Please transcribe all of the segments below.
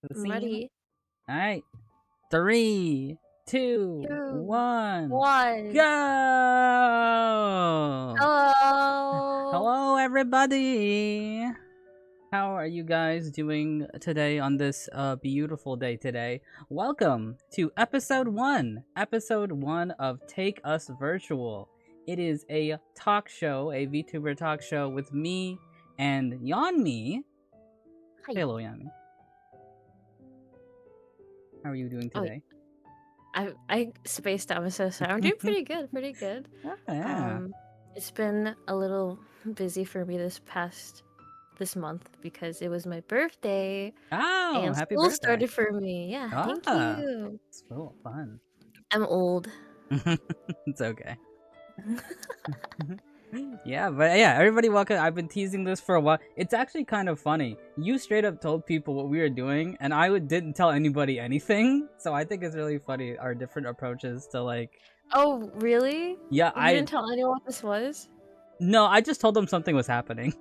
The I'm scene. ready. All right. 3, 2, Two, 1, one. go! Hello. Hello, everybody. How are you guys doing today on this beautiful day today? Welcome to episode one of Take Us Virtual. It is a talk show, a VTuber talk show with me and Yeonmi. Hi. Hello, Yeonmi. How are you doing Oh, today? I spaced out. I'm so sorry. I'm doing pretty good. Pretty good. Oh, yeah. It's been a little busy for me this month because it was my birthday Oh, and happy school birthday. started for me. Yeah, thank Ah, you. it's so fun. I'm old. It's okay. Yeah, but yeah, everybody welcome. I've been teasing this for a while. It's actually kind of funny. You straight up told people what we were doing, and didn't tell anybody anything. So I think it's really funny our different approaches to like. Oh, really? Yeah, You didn't tell anyone what this was? no, I just told them something was happening.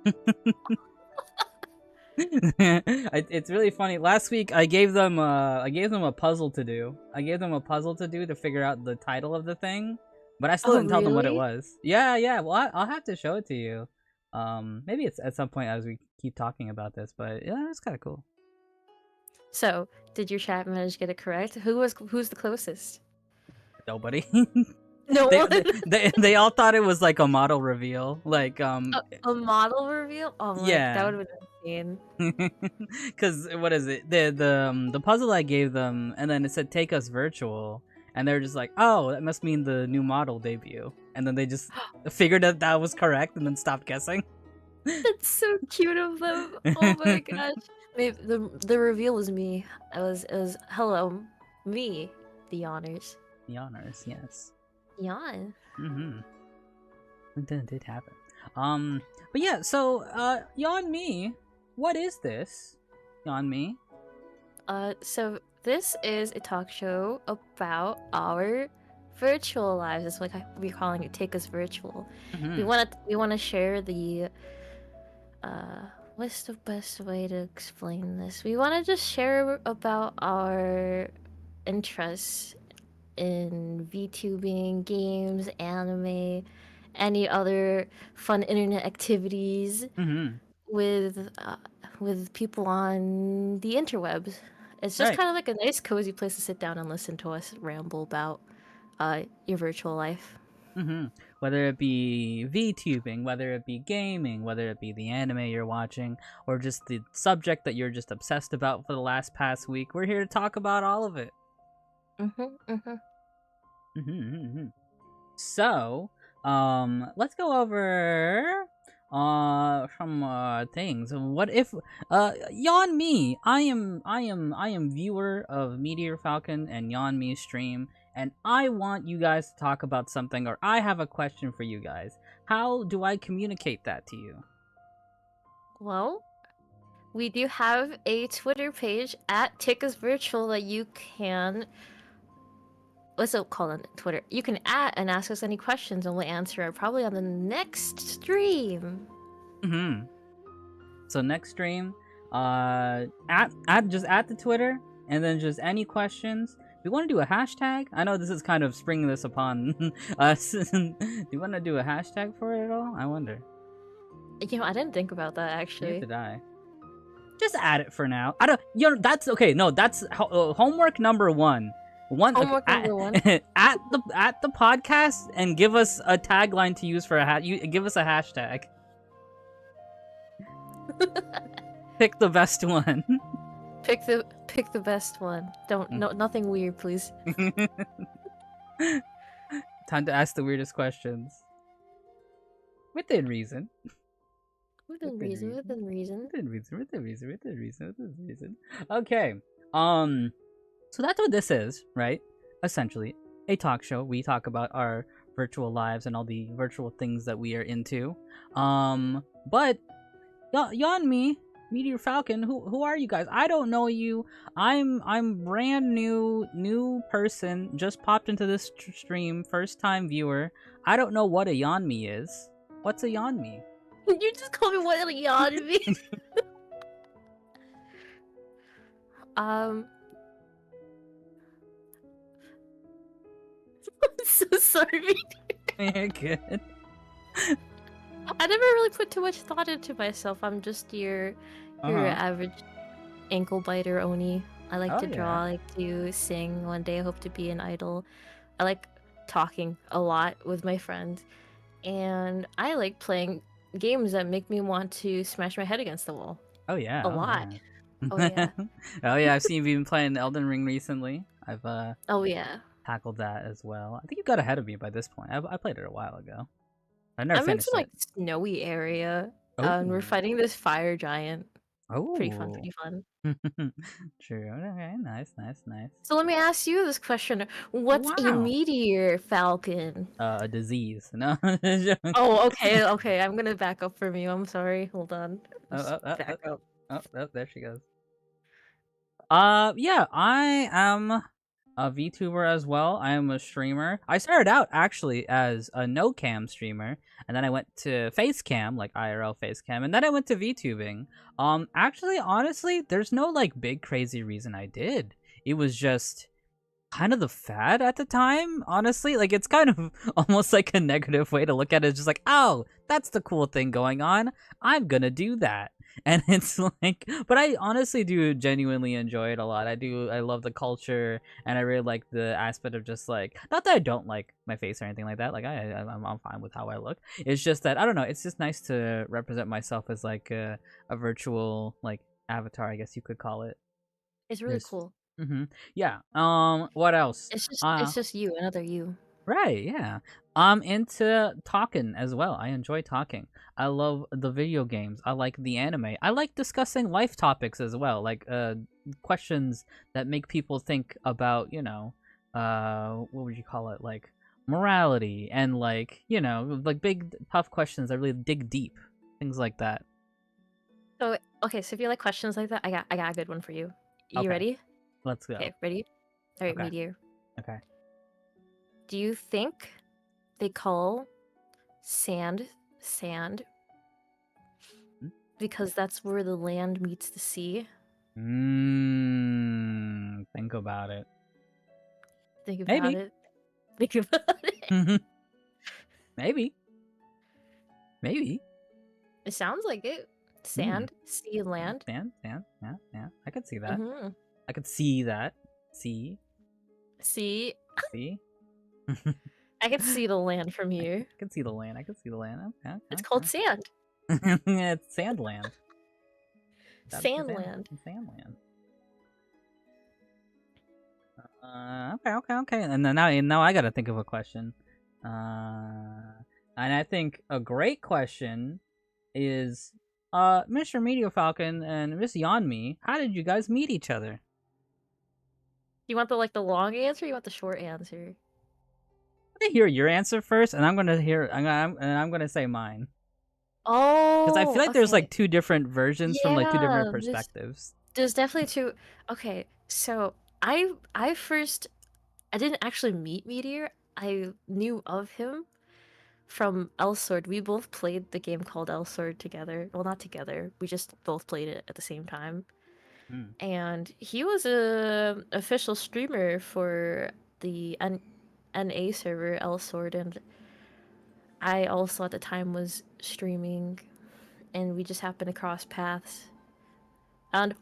It's really funny. Last week I gave them a puzzle to do. I gave them a puzzle to do to figure out the title of the thing, but I still Oh, didn't tell them what it really? was. Yeah, yeah. Well, I'll have to show it to you. Maybe it's at some point as we keep talking about this, but yeah, it's kind of cool. So, did your chat manage to get it correct? Who's the closest? Nobody. No they, one. they all thought it was like a model reveal. Like A model reveal? Oh my, that yeah. would have been insane. Because what is it? The puzzle I gave them, and then it said "Take Us Virtual," and they're just like, "Oh, that must mean the new model debut." And then they just figured that that was correct, and then stopped guessing. That's so cute of them. Oh my gosh. Maybe the reveal was me. It was hello, me, the honors. The honors, yes. Yawn. Mm-hmm. It did happen. But yeah. So, Yawn Me, what is this? Yawn Me. So this is a talk show about our virtual lives. That's what we're calling it. Take us virtual. Mm-hmm. We wanna share the what's the best way to explain this? We want to just share about our interests in VTubing, games, anime, any other fun internet activities Mm-hmm. with uh, with people on the interwebs. It's just Right. kind of like a nice, cozy place to sit down and listen to us ramble about your virtual life. Mm-hmm. Whether it be VTubing, whether it be gaming, whether it be the anime you're watching, or just the subject that you're just obsessed about for the past week, we're here to talk about all of it. Mm-hmm. So, let's go over some things. What if Yawn Me? I am viewer of Meteor Falcon and Yawn Me stream, and I want you guys to talk about something, or I have a question for you guys. How do I communicate that to you? Well, we do have a Twitter page at TickUsVirtual that you can. What's it called on Twitter? You can add and ask us any questions, and we'll answer it probably on the next stream. Mm-hmm. So next stream, at the Twitter, and then just any questions. Do you want to do a hashtag? I know this is kind of springing this upon us. Do you want to do a hashtag for it at all? I wonder. I didn't think about that actually. Neither did I. Just add it for now. I don't. That's okay. No, that's homework number one. Homework number one. at the podcast, and give us a tagline to use for give us a hashtag. Pick the best one. Pick the best one. Don't nothing weird, please. Time to ask the weirdest questions. Within reason. Within reason. Okay. So that's what this is, right? Essentially, a talk show. We talk about our virtual lives and all the virtual things that we are into. But Yawn Me, Meteor Falcon, who are you guys? I don't know you. I'm brand new person, just popped into this stream, first time viewer. I don't know what a Yawn Me is. What's a Yawn Me? You just call me what a yawn means. I'm so sorry. You're good. I never really put too much thought into myself. I'm just your Uh-huh. average ankle biter oni. I like Oh to draw, yeah. I like to sing. One day I hope to be an idol. I like talking a lot with my friends. And I like playing games that make me want to smash my head against the wall. Oh yeah. A Oh lot. Oh yeah. yeah. Oh yeah. I've seen you've been playing Elden Ring recently. I've Oh yeah. tackled that as well. I think you got ahead of me by this point. I played it a while ago. I never I'm in some finished it. like snowy area. And we're Oh. fighting this fire giant. Pretty fun, Oh. pretty fun. True. Okay. Nice. Nice. Nice. So let me ask you this question. What's a Wow. meteor falcon? A disease. No. Oh, okay, okay. I'm gonna back up from you. I'm sorry. Hold on. Oh, Just oh, oh, back oh, up. oh, there she goes. Yeah, I am a VTuber as well. I am a streamer. I started out actually as a no cam streamer, and then I went to face cam, like IRL face cam, and then I went to VTubing. Actually, honestly, there's no like big crazy reason I did. It was just kind of the fad at the time, honestly. Like, it's kind of almost like a negative way to look at it. It's just like, oh, that's the cool thing going on. I'm gonna do that. And it's like, but I honestly do genuinely enjoy it a lot. I love the culture, and I really like the aspect of just like, not that I don't like my face or anything like that. Like, I'm fine with how I look. It's just that, I don't know, it's just nice to represent myself as like a virtual, like, avatar, I guess you could call it. It's really There's cool. Yeah. What else? It's just you, another you. Right, yeah. I'm into talking as well. I enjoy talking. I love the video games. I like the anime. I like discussing life topics as well, like questions that make people think about, what would you call it? Like morality and like, like big tough questions that really dig deep. Things like that. So okay, so if you like questions like that, I got a good one for you. You Okay, ready? let's go. Okay, ready? All right, Okay. meteor. Okay. Do you think they call sand sand because that's where the land meets the sea? Think about it. Think about Maybe. it. Think about it. Maybe. Maybe. It sounds like it. Hmm. Sand, sea, land. Yeah, yeah. I could see that. Mm-hmm. I could see that. See, See, see. I can see the land from I here. can see the land. I can see the land. Okay, It's called sand. okay. It's Sandland. Gotta be Sandland. Sandland. Okay. And then now I gotta think of a question. And I think a great question is, Mr. Meteor Falcon and Miss Yanmi, how did you guys meet each other? You want the long answer? Or you want the short answer? I'm gonna hear your answer first, and I'm gonna say mine. Because I feel Oh, like there's okay. like two different versions from like two different Yeah, perspectives. there's definitely two. Okay, so I didn't actually meet Meteor. I knew of him from Elsword. We both played the game called Elsword together. Well, not together. We just both played it at the same time. Hmm. And he was a official streamer for the NA server Elsword, and I also at the time was streaming, and we just happened to cross paths. And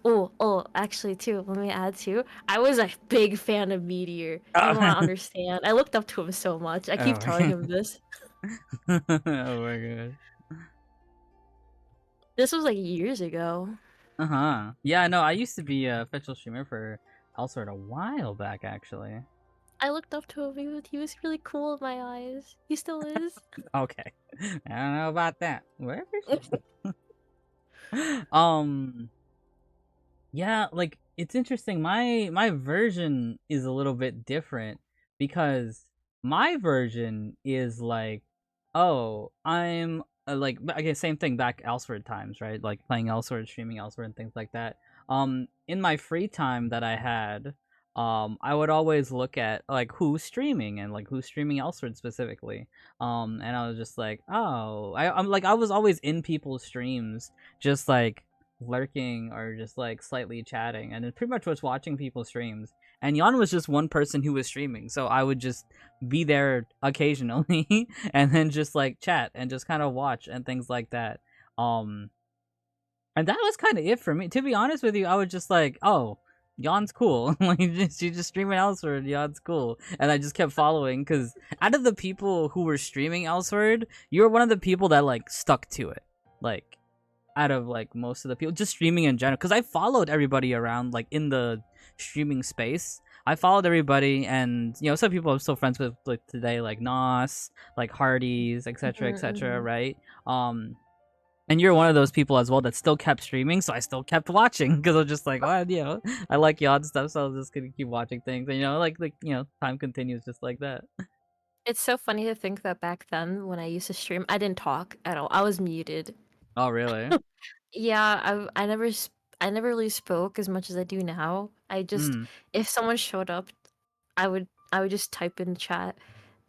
actually too, let me add too. I was a big fan of Meteor. You don't want to Oh, understand. I looked up to him so much. I keep oh telling him this. oh my god. This was like years ago. Uh-huh. Yeah, no, I used to be a official streamer for Elsword a while back, actually. I looked up to him. He was really cool in my eyes. He still is. Okay. I don't know about that. Whatever. um Yeah, like it's interesting. My version is a little bit different because my version is like, oh, I'm like again same thing back Elsword times, right? Like playing Elsword, streaming Elsword, and things like that. In my free time that I had, I would always look at like who's streaming and like who's streaming Elsword specifically. And I was just like, oh, I'm like I was always in people's streams, just like lurking or just like slightly chatting, and it pretty much was watching people's streams. And Jan was just one person who was streaming, so I would just be there occasionally and then just like chat and just kind of watch and things like that. Um, and that was kind of it for me. To be honest with you, I was just like, oh, Jan's cool. Like, you just streaming Elsword, Jan's cool. And I just kept following because out of the people who were streaming Elsword, you were one of the people that like stuck to it. Like, out of like most of the people, just streaming in general. Because I followed everybody around, like in the streaming space. I followed everybody, and some people I'm still friends with like today, like Nos, like Hardy's, etc., etc. Mhm. Right? And you're one of those people as well that still kept streaming, so I still kept watching because I was just like, well, I like Yod stuff, so I was just gonna keep watching things, and time continues just like that. It's so funny to think that back then, when I used to stream, I didn't talk at all. I was muted. Oh, really? Yeah, I never really spoke as much as I do now. I just Hmm. if someone showed up, I would just type in chat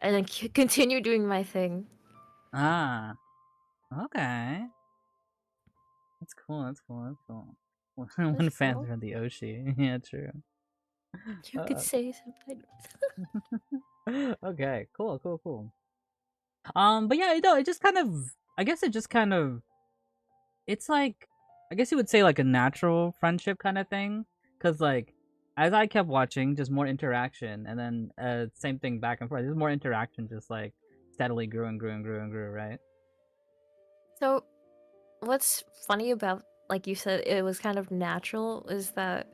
and then continue doing my thing. Ah. Okay. That's cool. That's cool. That's cool. When That's fans all. are in the Oshi. Yeah, true. You could Uh, say something. okay. Cool. Cool. Cool. But yeah, it just kind of. I guess it just kind of. It's like, I guess you would say like a natural friendship kind of thing, because like as I kept watching, just more interaction, and then same thing back and forth. There's more interaction, just like steadily grew and grew and grew and grew, right? So, what's funny about, like you said, it was kind of natural, is that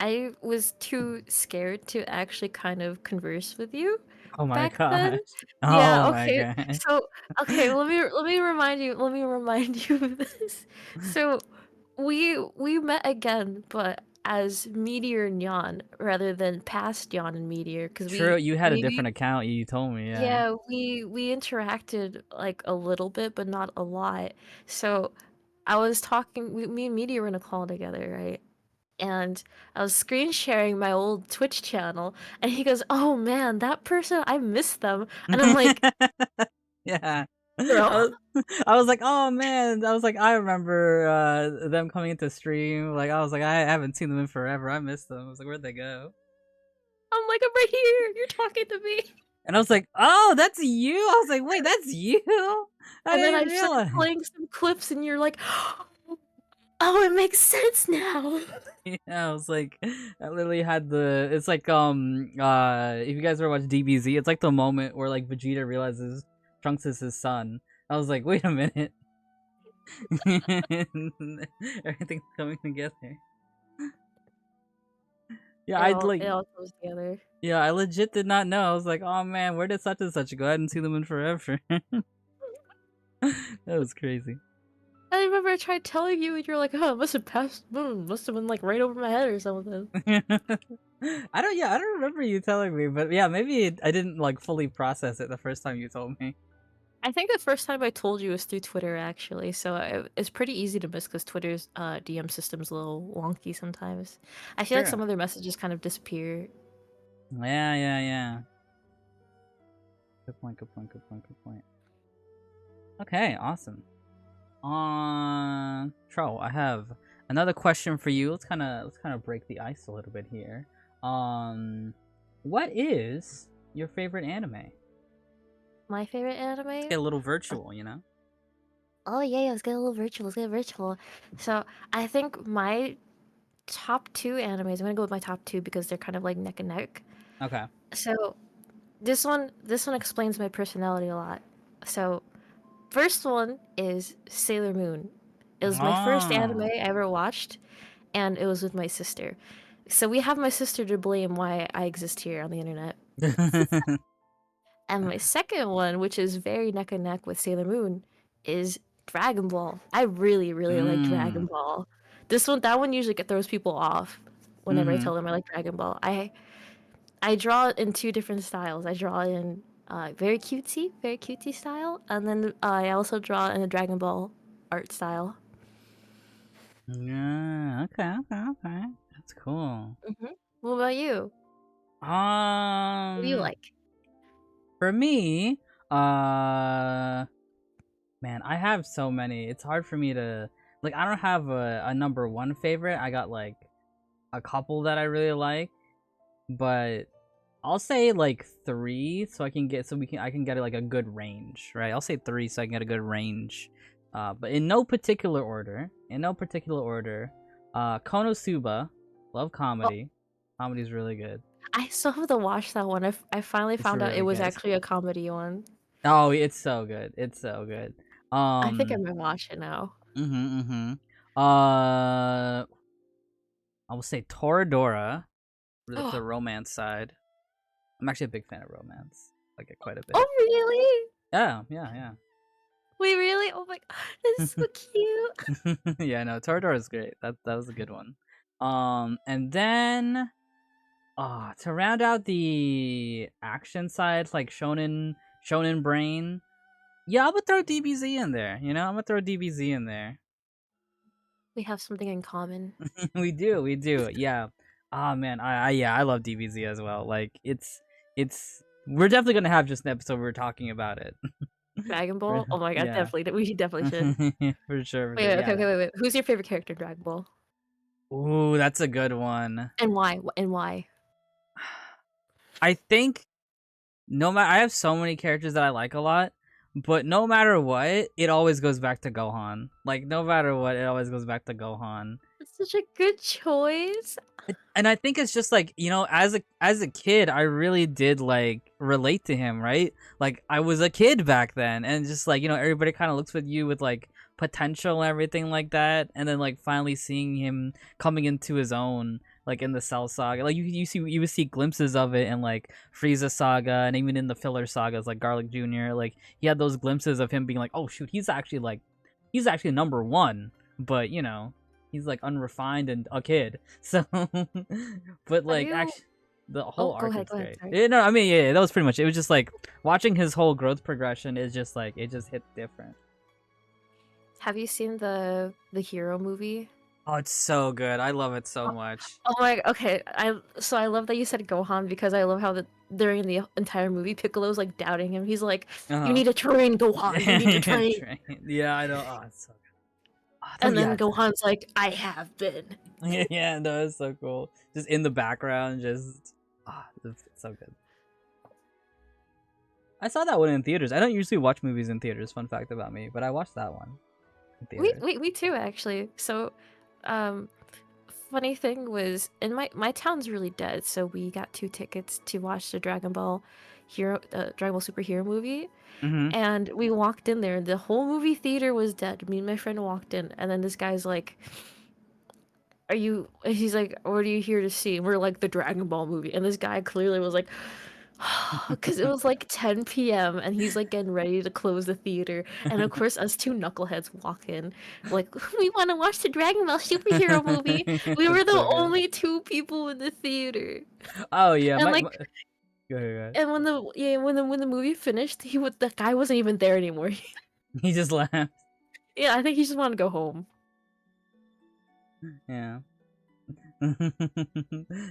I was too scared to actually kind of converse with you Oh my back then. gosh. Yeah, Oh my okay. gosh. So, okay, let me remind you of this. So, we met again, but as Meteor and Yon rather than past Yon and Meteor, because True, you had a we different account. You told me, yeah. yeah, we interacted like a little bit, but not a lot. So I was talking, me and Meteor were in a call together, right? And I was screen sharing my old Twitch channel, and he goes, "Oh man, that person, I miss them." And I'm like, Yeah. "Bro." I was like, oh man. I was like, I remember them coming into stream. Like, I was like, I haven't seen them in forever. I missed them. I was like, where'd they go? I'm like, "I'm right here. You're talking to me." And I was like, oh, that's you. I was like, wait, that's you. I And then didn't I started realize. playing some clips, and you're like, "Oh, it makes sense now." Yeah, I was like, I literally had the. It's like if you guys ever watch DBZ, it's like the moment where like Vegeta realizes Trunks is his son. I was like, wait a minute. Everything's coming together. Yeah, I'd like. It all comes together. Yeah, I legit did not know. I was like, oh man, where did such and such go? I hadn't seen them in forever. That was crazy. I remember I tried telling you, and you're like, "Oh, it must have passed. Must have been like right over my head or something." I don't. Yeah, I don't remember you telling me, but yeah, maybe I didn't like fully process it the first time you told me. I think the first time I told you was through Twitter, actually, so it's pretty easy to miss because Twitter's DM system's a little wonky sometimes. I feel like Sure. some of their messages kind of disappear. Yeah, yeah, yeah. Good point. Good point. Good point. Good point. Okay, awesome. Tro, I have another question for you. Let's kind of break the ice a little bit here. What is your favorite anime? My favorite Let's anime? get a little virtual. Oh yeah, let's get a little virtual. Let's get virtual. So I think my top two animes. I'm gonna go with my top two because they're kind of like neck and neck. Okay. So this one explains my personality a lot. So first one is Sailor Moon. It was my first anime Oh. I ever watched, and it was with my sister. So we have my sister to blame why I exist here on the internet. And my second one, which is very neck and neck with Sailor Moon, is Dragon Ball. I really, really like Dragon Mm. Ball. That one usually throws people off whenever I Mm-hmm. tell them I like Dragon Ball. I draw in two different styles. I draw in very cutesy style, and then I also draw in a Dragon Ball art style. Yeah. Okay. Okay. Okay. That's cool. hmm What about you? What do you Um. like? For me, uh, man, I have so many. It's hard for me to like I don't have a number one favorite. I got like a couple that I really like, but I'll say like three so I can get I can get like a good range, right? I'll say three so I can get a good range. But in no particular order. In no particular order. Konosuba, love Oh, comedy. Comedy's really good. I still have to watch that one. I finally It's found out it really was good. actually a comedy one. Oh, it's so good. It's so good. I think I Um. might watch it now. I will say Toradora for the Oh, romance side. I'm actually a big fan of romance. Like it quite a bit. really? Yeah, yeah, Wait, really? Oh my god, that's so cute. yeah. Yeah, no, Toradora is great. That was a good one. And then to round out the action side, like Shonen Brain. Yeah, I'm gonna throw DBZ in there. You know, I'm gonna throw DBZ in there. We have something in common. We do. Yeah. Ah man, I love DBZ as well. Like it's we're definitely gonna have just an episode where we're talking about it. Dragon Ball? Oh my god, Yeah. definitely. We definitely should. For sure, for Wait, sure. wait, Yeah. wait. Who's your favorite character in Dragon Ball? Ooh, that's a good one. And why? And why? I think no matter I have so many characters that I like a lot, but no matter what, it always goes back to Gohan. Like no matter what, it always goes back to Gohan. That's such a good choice. And I think it's just like, you know, as a kid, I really did like relate to him, right? Like I was a kid back then, and just like, you know, everybody kind of looks with you with like potential and everything like that, and then like finally seeing him coming into his own like in the Cell Saga. Like you would see glimpses of it in like Frieza Saga, and even in the filler sagas like Garlic Jr. Like he had those glimpses of him being like, "Oh shoot, he's actually number 1." But, you know, he's like unrefined and a kid. So, but Have like you? actually, the Oh, whole arc is go ahead. great. Sorry. Yeah, no, I mean, yeah, that was pretty much. It was just like watching his whole growth progression is just like it just hit different. Have you seen the Hero movie? Oh, it's so good. I love it so much. Oh my. Okay. I love that you said Gohan because I love how during the entire movie Piccolo's like doubting him. He's like, Uh "You huh. need to train, Gohan. You need to train." Yeah, I know. Oh, it's so good. And Yeah, then Gohan's like, "I have been." yeah, no, it's so cool. Just in the background, just it's so good. I saw that one in theaters. I don't usually watch movies in theaters. Fun fact about me, but I watched that one in theaters. We too actually. So, um, funny thing was in my town's really dead, so we got 2 tickets to watch the Dragon Ball Superhero movie, Mm-hmm. and we walked in there. The whole movie theater was dead. Me and my friend walked in, and then this guy's like, "Are you?" He's like, "What are you here to see?" And we're like, "The Dragon Ball movie," and this guy clearly was like. Because it was like 10 p.m. and he's like getting ready to close the theater. And of course, us two knuckleheads walk in, like, we want to watch the Dragon Ball superhero movie. We were It's the so good. only 2 people in the theater. Oh yeah, And my, like, my... Go ahead. and when the movie finished, the guy wasn't even there anymore. He just laughed. Yeah, I think he just wanted to go home. Yeah.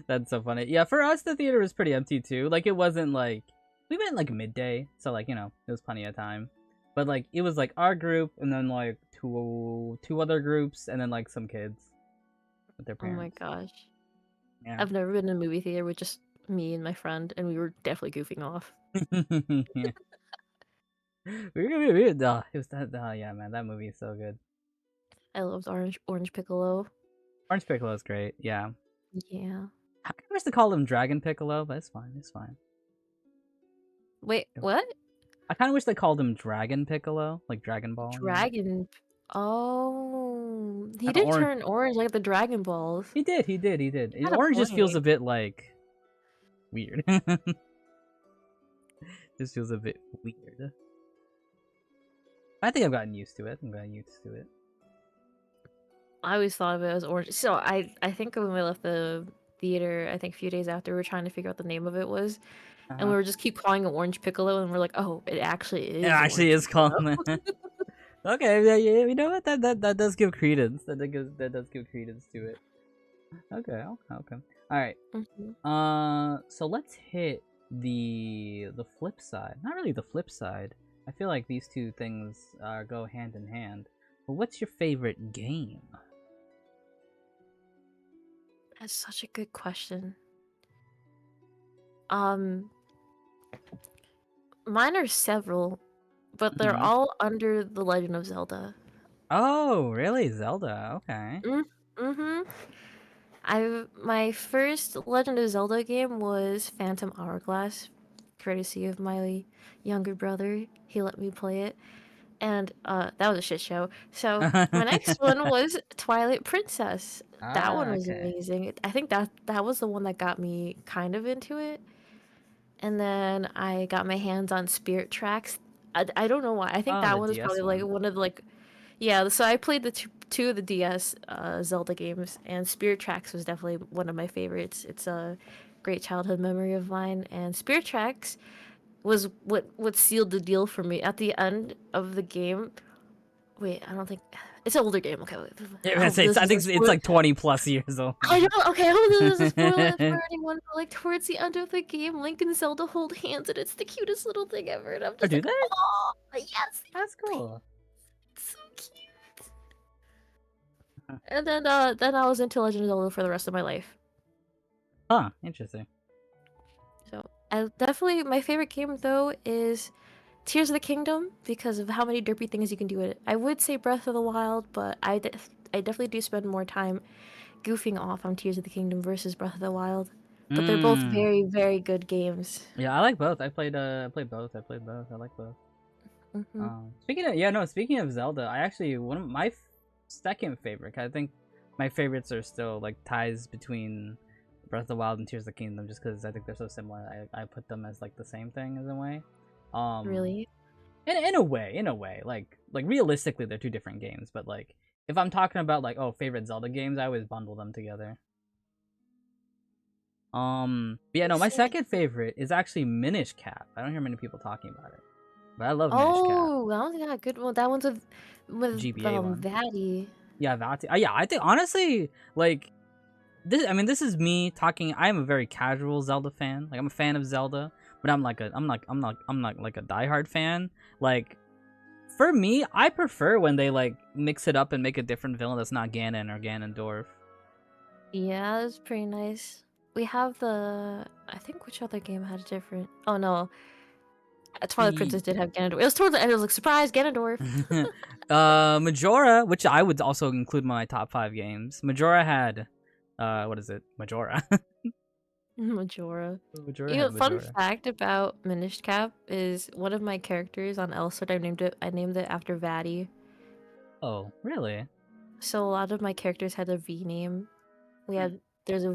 That's so funny. Yeah, for us the theater was pretty empty too. Like it wasn't like we went like midday, so like, you know, it was plenty of time. But like it was like our group and then like two other groups and then like some kids with their Oh my parents. gosh. Yeah. I've never been in a movie theater with just me and my friend, and we were definitely goofing off. Yeah. It was that yeah, man, that movie is so good. I loved Orange Piccolo. Orange Piccolo is great, yeah. Yeah. I wish to call him Dragon Piccolo, but it's fine, it's fine. Wait, what? I kind of wish they called him Dragon Piccolo, like Dragon Ball. Dragon. Oh, he Kinda did orange. turn orange like the Dragon Balls. He did. Had a Orange just feels point. a bit like weird. Just feels a bit weird. I think I've gotten used to it. I always thought of it as orange. So I think when we left the theater, I think a few days after, we were trying to figure out the name of it was, and we were just keep calling it Orange Piccolo, and we're like, oh, it actually It is. actually Orange is called that. Okay, yeah, you know what? That does give credence. That does give credence to it. Okay. All right. So let's hit the flip side. Not really the flip side. I feel like these two things go hand in hand. What's your favorite game? That's such a good question. Um, mine are several, but they're Hmm. all under The Legend of Zelda. Oh, really? Zelda. Okay. Mm-hmm. My first Legend of Zelda game was Phantom Hourglass, courtesy of my younger brother. He let me play it, and that was a shit show. So my next one was Twilight Princess. That one Ah, was okay. amazing. I think that was the one that got me kind of into it. And then I got my hands on Spirit Tracks. I don't know why. I think Oh, that the one is DS probably like one. one of the, like, yeah. So I played the two of the DS Zelda games, and Spirit Tracks was definitely one of my favorites. It's a great childhood memory of mine, and Spirit Tracks was what sealed the deal for me at the end of the game. Wait, I don't think it's an older game. Okay, wait. Yeah, I I hope say this I is a think it's spoiler. like 20 plus years old. I don't. Okay, I hope this is a spoiler for anyone. But like towards the end of the game, Link and Zelda hold hands, and it's the cutest little thing ever. And I'm Oh, just do like, they? oh yes, That's cool. it's so cute. And then I was into Legend of Zelda for the rest of my life. Huh, interesting. So I definitely my favorite game though is Tears of the Kingdom because of how many derpy things you can do with it. I would say Breath of the Wild, but I definitely do spend more time goofing off on Tears of the Kingdom versus Breath of the Wild. But they're both Mm. very, very good games. Yeah, I like both. I played both. I like both. Hmm. Speaking of Zelda, I actually one of my second favorite. I think my favorites are still like ties between Breath of the Wild and Tears of the Kingdom, just because I think they're so similar. I put them as like the same thing in a way. Um, Really? in a way, like realistically, they're two different games. But like if I'm talking about like favorite Zelda games, I always bundle them together. But yeah, I no, my see. second favorite is actually Minish Cap. I don't hear many people talking about it, but I love Minish Cap. Oh, that one's got a good one. That one's with GBA one. Vatty. Yeah, Vati. Yeah, I think honestly, like this. I mean, this is me talking. I am a very casual Zelda fan. Like I'm a fan of Zelda, but I'm not like a diehard fan. Like for me, I prefer when they like mix it up and make a different villain that's not Ganon or Ganondorf. Yeah, that's pretty nice. We have the I think which other game had a different. Oh no, Twilight The Princess did have Ganondorf. It was towards the end. It was like surprise Ganondorf. Majora, which I would also include in my top 5 games. Majora had what is it? Majora. Majora. Majora You know, had fun Majora. fact about Minish Cap is one of my characters on Elsword. I named it after Vatty. Oh, really? So a lot of my characters had a V name. We had there's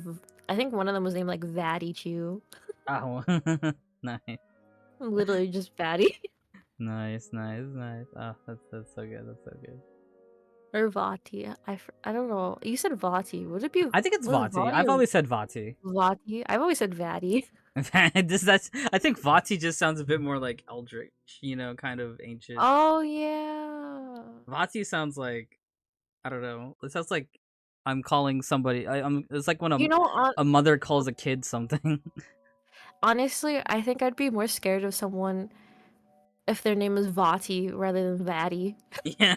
I think one of them was named like Vatty Chew. Oh, nice. Literally just Vatty. Nice, nice, nice. Oh, that's so good. That's so good. Or Vati. I don't know. You said Vati. Would it be I think it's was it Vati. Vati I've or always said Vati. Vati? I've always said Vatty. That's. I think Vati just sounds a bit more like Eldritch, kind of ancient. Oh yeah. Vati sounds like I don't know. It sounds like I'm calling somebody. I'm. It's like when You know, a mother calls a kid something. honestly, I think I'd be more scared of someone if their name is Vati rather than Vatty. Yeah.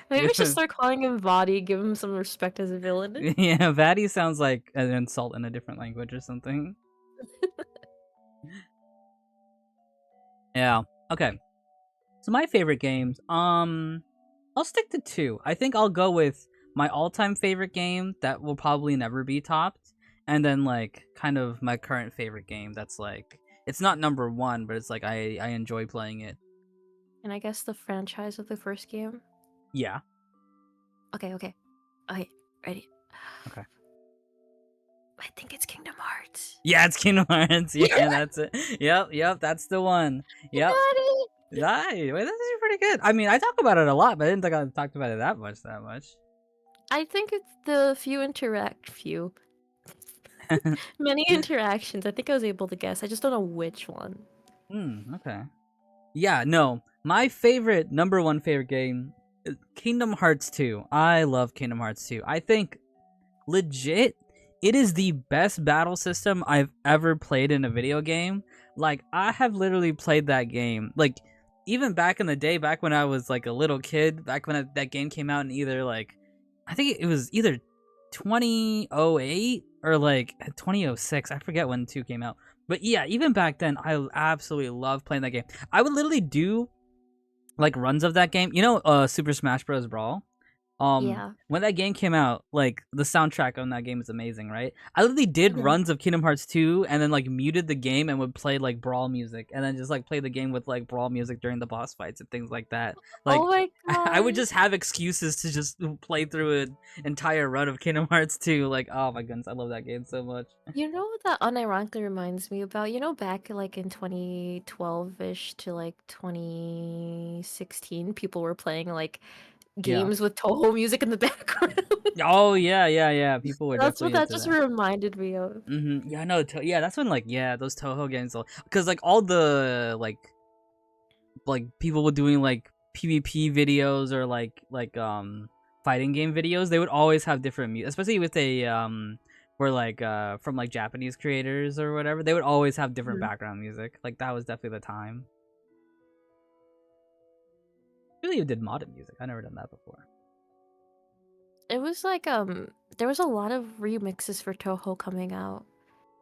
Maybe Yeah. we should start calling him Vati, give him some respect as a villain. Yeah, Vati sounds like an insult in a different language or something. Yeah. Okay. So my favorite games, I'll stick to two. I think I'll go with my all-time favorite game that will probably never be topped, and then like kind of my current favorite game that's like it's not number one, but it's like I enjoy playing it. And I guess the franchise of the first game. Yeah. Okay. Okay, ready. Okay. I think it's Kingdom Hearts. Yeah, it's Kingdom Hearts. Yeah, that's it. Yep, that's the one. You Yep. got it! Nice. Wait, this is pretty good. I mean, I talk about it a lot, but I didn't think I talked about it that much. I think it's the many interactions. I think I was able to guess. I just don't know which one. Okay. Yeah, no. My favorite, number one favorite game is Kingdom Hearts 2. I love Kingdom Hearts 2. I think, legit, it is the best battle system I've ever played in a video game. Like, I have literally played that game. Like, even back in the day, back when I was like a little kid, back when that game came out in either like, I think it was either 2008 or like 2006. I forget when 2 came out. But yeah, even back then, I absolutely loved playing that game. I would literally do like runs of that game. You know, Super Smash Bros. Brawl. Yeah. When that game came out, like the soundtrack on that game is amazing, right? I literally did Mhm. runs of Kingdom Hearts 2 and then like muted the game and would play like Brawl music and then just like play the game with like Brawl music during the boss fights and things like that. Oh Like my I would god. just have excuses to just play through an entire run of Kingdom Hearts 2. Like, oh my goodness, I love that game so much. You know what that unironically reminds me about? You know, back like in 2012-ish to like 2016, people were playing like Yeah. games with Toho music in the background. Oh yeah, yeah, yeah. People were That's what definitely that into just that. reminded me of. Yeah, no, yeah, that's when like yeah, those Toho games, because like all the like people were doing like PvP videos or like fighting game videos, they would always have different music, especially with a where like from like Japanese creators or whatever, they would always have different Mhm. background music. Like that was definitely the time. Really, you did modded music. I never done that before. It was like there was a lot of remixes for Toho coming out,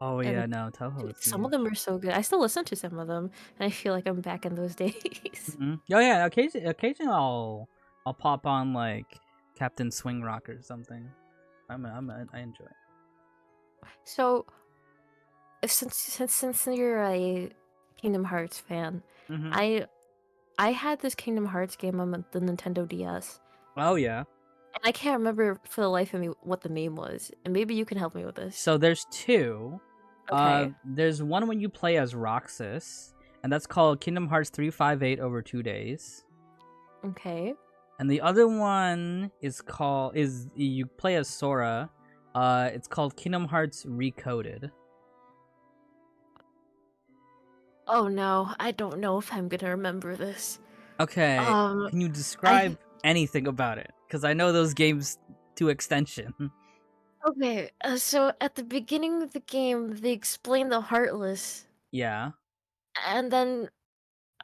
Oh yeah, and no, Toho dude, is some of huge. them are so good. I still listen to some of them, and I feel like I'm back in those days. Oh yeah, occasionally I'll pop on like Captain Swing Rock or something. I enjoy it. So since you're a Kingdom Hearts fan, Mm-hmm. I I had this Kingdom Hearts game on the Nintendo DS, Oh yeah. and I can't remember for the life of me what the name was, and maybe you can help me with this. So there's two. Okay. There's one when you play as Roxas, and that's called Kingdom Hearts 358 over 2 days. Okay. And the other one is you play as Sora. It's called Kingdom Hearts Recoded. Oh no, I don't know if I'm gonna remember this. Okay, Um, can you I describe anything about it? Because I know those games to extension. Okay, so at the beginning of the game, they explain the Heartless, Yeah. and then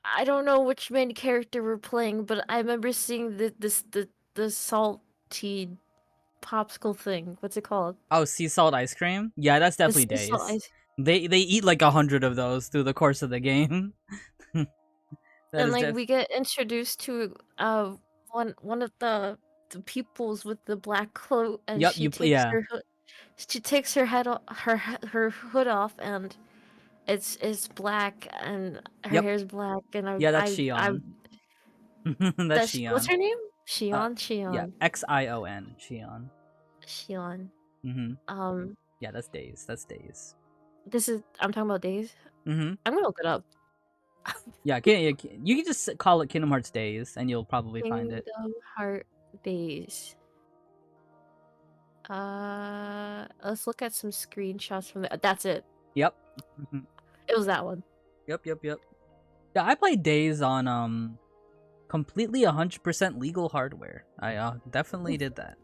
I don't know which main character we're playing, but I remember seeing the salty popsicle thing. What's it called? Oh, sea salt ice cream. Yeah, that's The definitely sea salt Days. ice. They eat like 100 of those through the course of the game. That And is like def. we get introduced to one of the peoples with the black cloak, and Yep. she takes Yeah. her head her hood off, and it's black, and her Yep. hair's black, and Yeah, that's Shion. That's what's Shion. her name? Uh, Shion, yeah, Shion, Xion, Shion. Shion. Mm-hmm. Um, Yeah, that's Days. That's Days. I'm talking about Days. Mm-hmm. I'm gonna look it up. Yeah, you can just call it Kingdom Hearts Days, and you'll probably find it. Kingdom Heart Days. Let's look at some screenshots from the. That's it. Yep. Mhm. It was that one. Yep. Yep. Yep. Yeah, I played Days on completely 100% legal hardware. I definitely did that.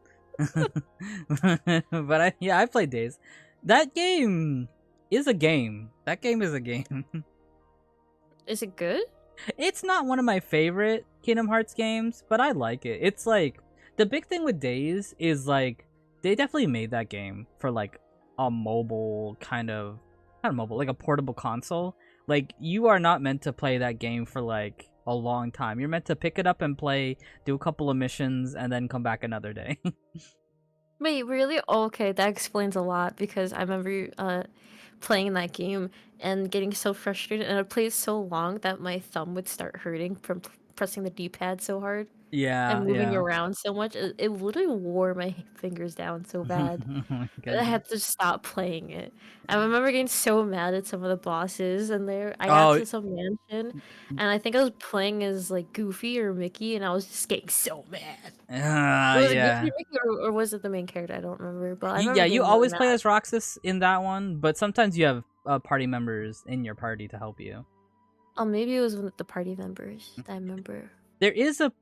But I played Days. That game is a game. That game is a game. Is it good? It's not one of my favorite Kingdom Hearts games, but I like it. It's like the big thing with Days is like they definitely made that game for like a mobile kind of not mobile, like a portable console. Like you are not meant to play that game for like a long time. You're meant to pick it up and play, do a couple of missions, and then come back another day. Wait, really? Oh, okay, that explains a lot because I remember playing that game and getting so frustrated, and I played so long that my thumb would start hurting from pressing the D-pad so hard Yeah, and moving yeah. around so much. It literally wore my fingers down so bad. Oh my I goodness. had to stop playing it. I remember getting so mad at some of the bosses, and I got Oh, to some mansion, and I think I was playing as like Goofy or Mickey, and I was just getting so mad. Was it Goofy yeah. or Mickey, or was it the main character? I don't remember, but I Yeah, remember you getting really always play mad. as Roxas in that one, but sometimes you have party members in your party to help you. Oh, maybe it was one of the party members that I remember. There is a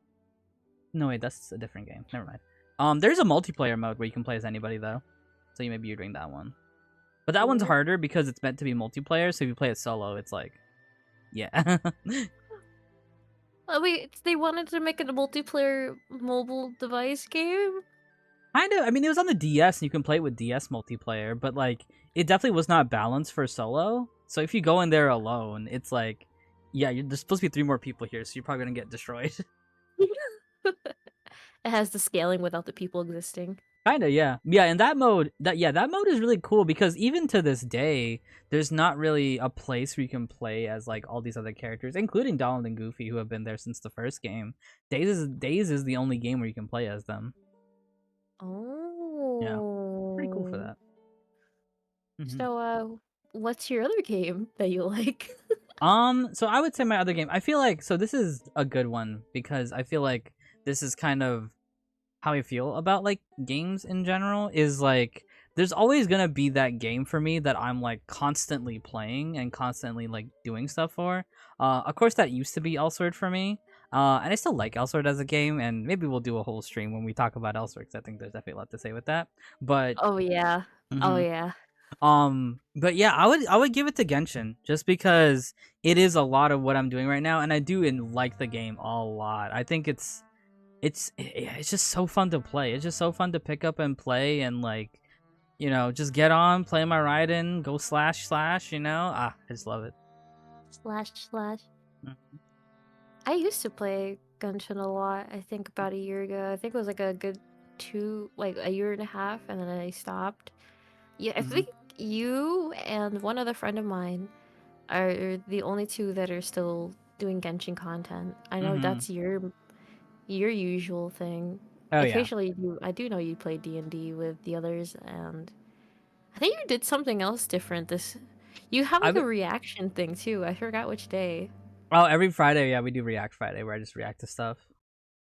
no wait, that's a different game. Never mind. There's a multiplayer mode where you can play as anybody though, so maybe you're doing that one. But that one's Cool. harder because it's meant to be multiplayer. So if you play it solo, it's like, yeah. Wait, they wanted to make it a multiplayer mobile device game? Kind of. I mean, it was on the DS, and you can play it with DS multiplayer, but like, it definitely was not balanced for solo. So if you go in there alone, it's like, yeah, there's supposed to be 3 more people here, so you're probably gonna get destroyed. It has the scaling without the people existing. Kinda, yeah, yeah. And that mode is really cool because even to this day, there's not really a place where you can play as like all these other characters, including Donald and Goofy, who have been there since the first game. Days is the only game where you can play as them. Yeah, pretty cool for Oh. that. Mhm. So, what's your other game that you like? So I would say my other game. I feel like so this is a good one because I feel like this is kind of how I feel about like games in general is like there's always gonna be that game for me that I'm like constantly playing and constantly like doing stuff for. Of course that used to be Elsword for me. And I still like Elsword as a game, and maybe we'll do a whole stream when we talk about Elsword because I think there's definitely a lot to say with that. But Oh yeah. Oh mhm. yeah. But yeah, I would give it to Genshin just because it is a lot of what I'm doing right now, and I do like the game a lot. I think it's just so fun to play. It's just so fun to pick up and play and like, just get on, play my Raiden, go slash slash, I just love it. Slash slash. Mm. I used to play Genshin a lot. I think about a year ago. I think it was like a good like a year and a half, and then I stopped. Yeah, I Mhm. think you and one other friend of mine are the only two that are still doing Genshin content. I know Mhm. that's your usual thing. Oh yeah. Occasionally, I do know you play D&D with the others, and I think you did something else different this. You have like I a reaction thing too. I forgot which day. Oh, every Friday, yeah, we do React Friday where I just react to stuff.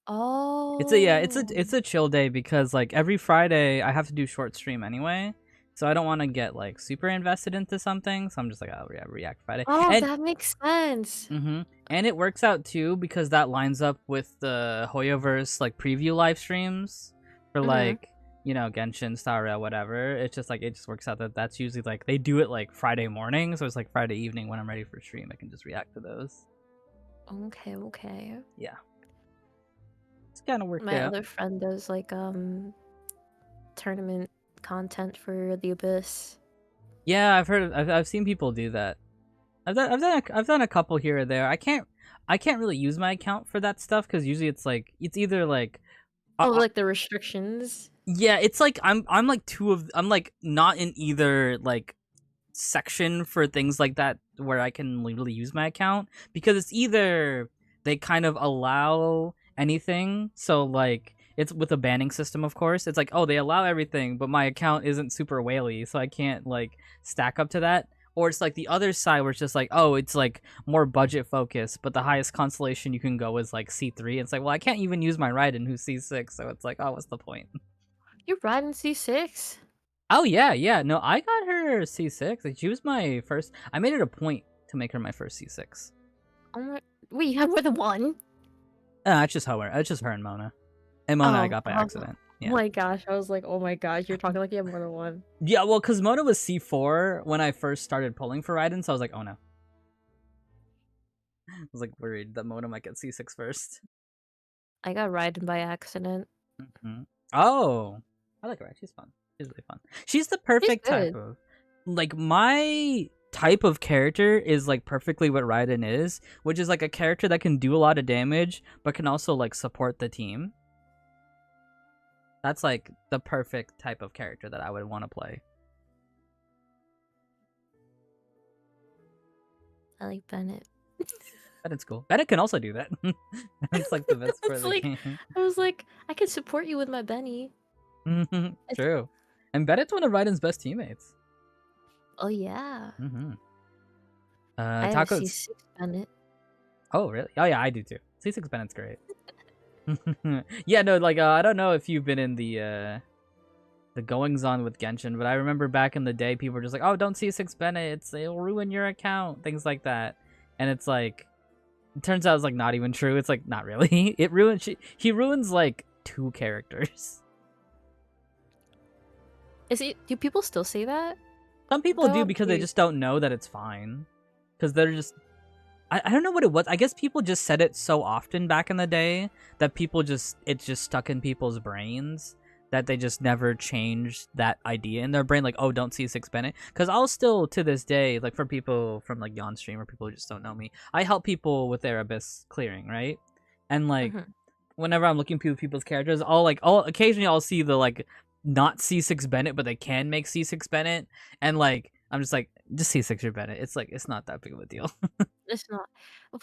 Oh. It's a chill day because like every Friday I have to do short stream anyway. So I don't want to get like super invested into something, so I'm just like, oh yeah, React Friday. Oh, And that makes sense. and it works out too because that lines up with the Hoyoverse like preview live streams for Mm-hmm. like, Genshin, Star Rail, whatever. It's just like it just works out that that's usually like they do it like Friday morning, so it's like Friday evening when I'm ready for stream, I can just react to those. Okay, okay. Yeah. It's kind of worked My out. other friend does like tournament content for the Abyss. Yeah, I've seen people do that. I've done a couple here or there. I can't really use my account for that stuff because usually it's either like Oh, like the restrictions. yeah, it's like I'm like I'm like not in either like section for things like that where I can literally use my account because it's either they kind of allow anything, so like it's with a banning system, of course. It's like, oh, they allow everything, but my account isn't super whaley, so I can't like stack up to that. Or it's like the other side where it's just like, oh, it's like more budget focused, but the highest constellation you can go is like C3. It's like, well, I can't even use my Raiden who's C6, so it's like, oh, what's the point? You're riding C6. Oh yeah, yeah. No, I got her C6. Like, she was my first. I made it a point to make her my first C6. Oh my. Wait, you have more than one? It's just her. It's just her and Mona. And Mona I Oh, got by oh accident. oh Yeah. my gosh. I was like, oh my gosh, you're talking like you have more than one. Yeah, well, because Mona was C4 when I first started pulling for Raiden, so I was like, oh no. I was like worried that Mona might get C6 first. I got ridden by accident. Hmm. Oh, I like her. She's fun. She's really fun. She's the He's perfect type good. of like my type of character is like perfectly what Raiden is, which is like a character that can do a lot of damage but can also like support the team. That's like the perfect type of character that I would want to play. I like Bennett. Bennett's cool. Bennett can also do that. It's like the best for It's the like game. I was like, I can support you with my Benny. It's, True. And Bennett's one of Raiden's best teammates. oh yeah. Mm-hmm. I have a Taco's. C6 Bennett. Oh, really? Oh, yeah, I do too. C6 Bennett's great. Yeah, no, like I don't know if you've been in the goings on with Genshin, but I remember back in the day, people were just like, "Oh, don't C6 Bennett. It'll ruin your account." Things like that, and it's like, it turns out it's like not even true. It's like not really. It ruins. He ruins like 2 characters. Is it? Do people still say that? Some people do Though, because they just don't know that it's fine, because they're just I don't know what it was. I guess people just said it so often back in the day that it just stuck in people's brains that they just never changed that idea in their brain. Like, oh, don't C6 Bennett. Because I'll still to this day, like for people from like Yon Stream or people who just don't know me, I help people with their abyss clearing, right? And like Mhm. whenever I'm looking through people's characters, I'll occasionally I'll see the like not C6 Bennett, but they can make C6 Bennett, and like I'm just like just C6 your Bennett. It's like it's not that big of a deal. It's not.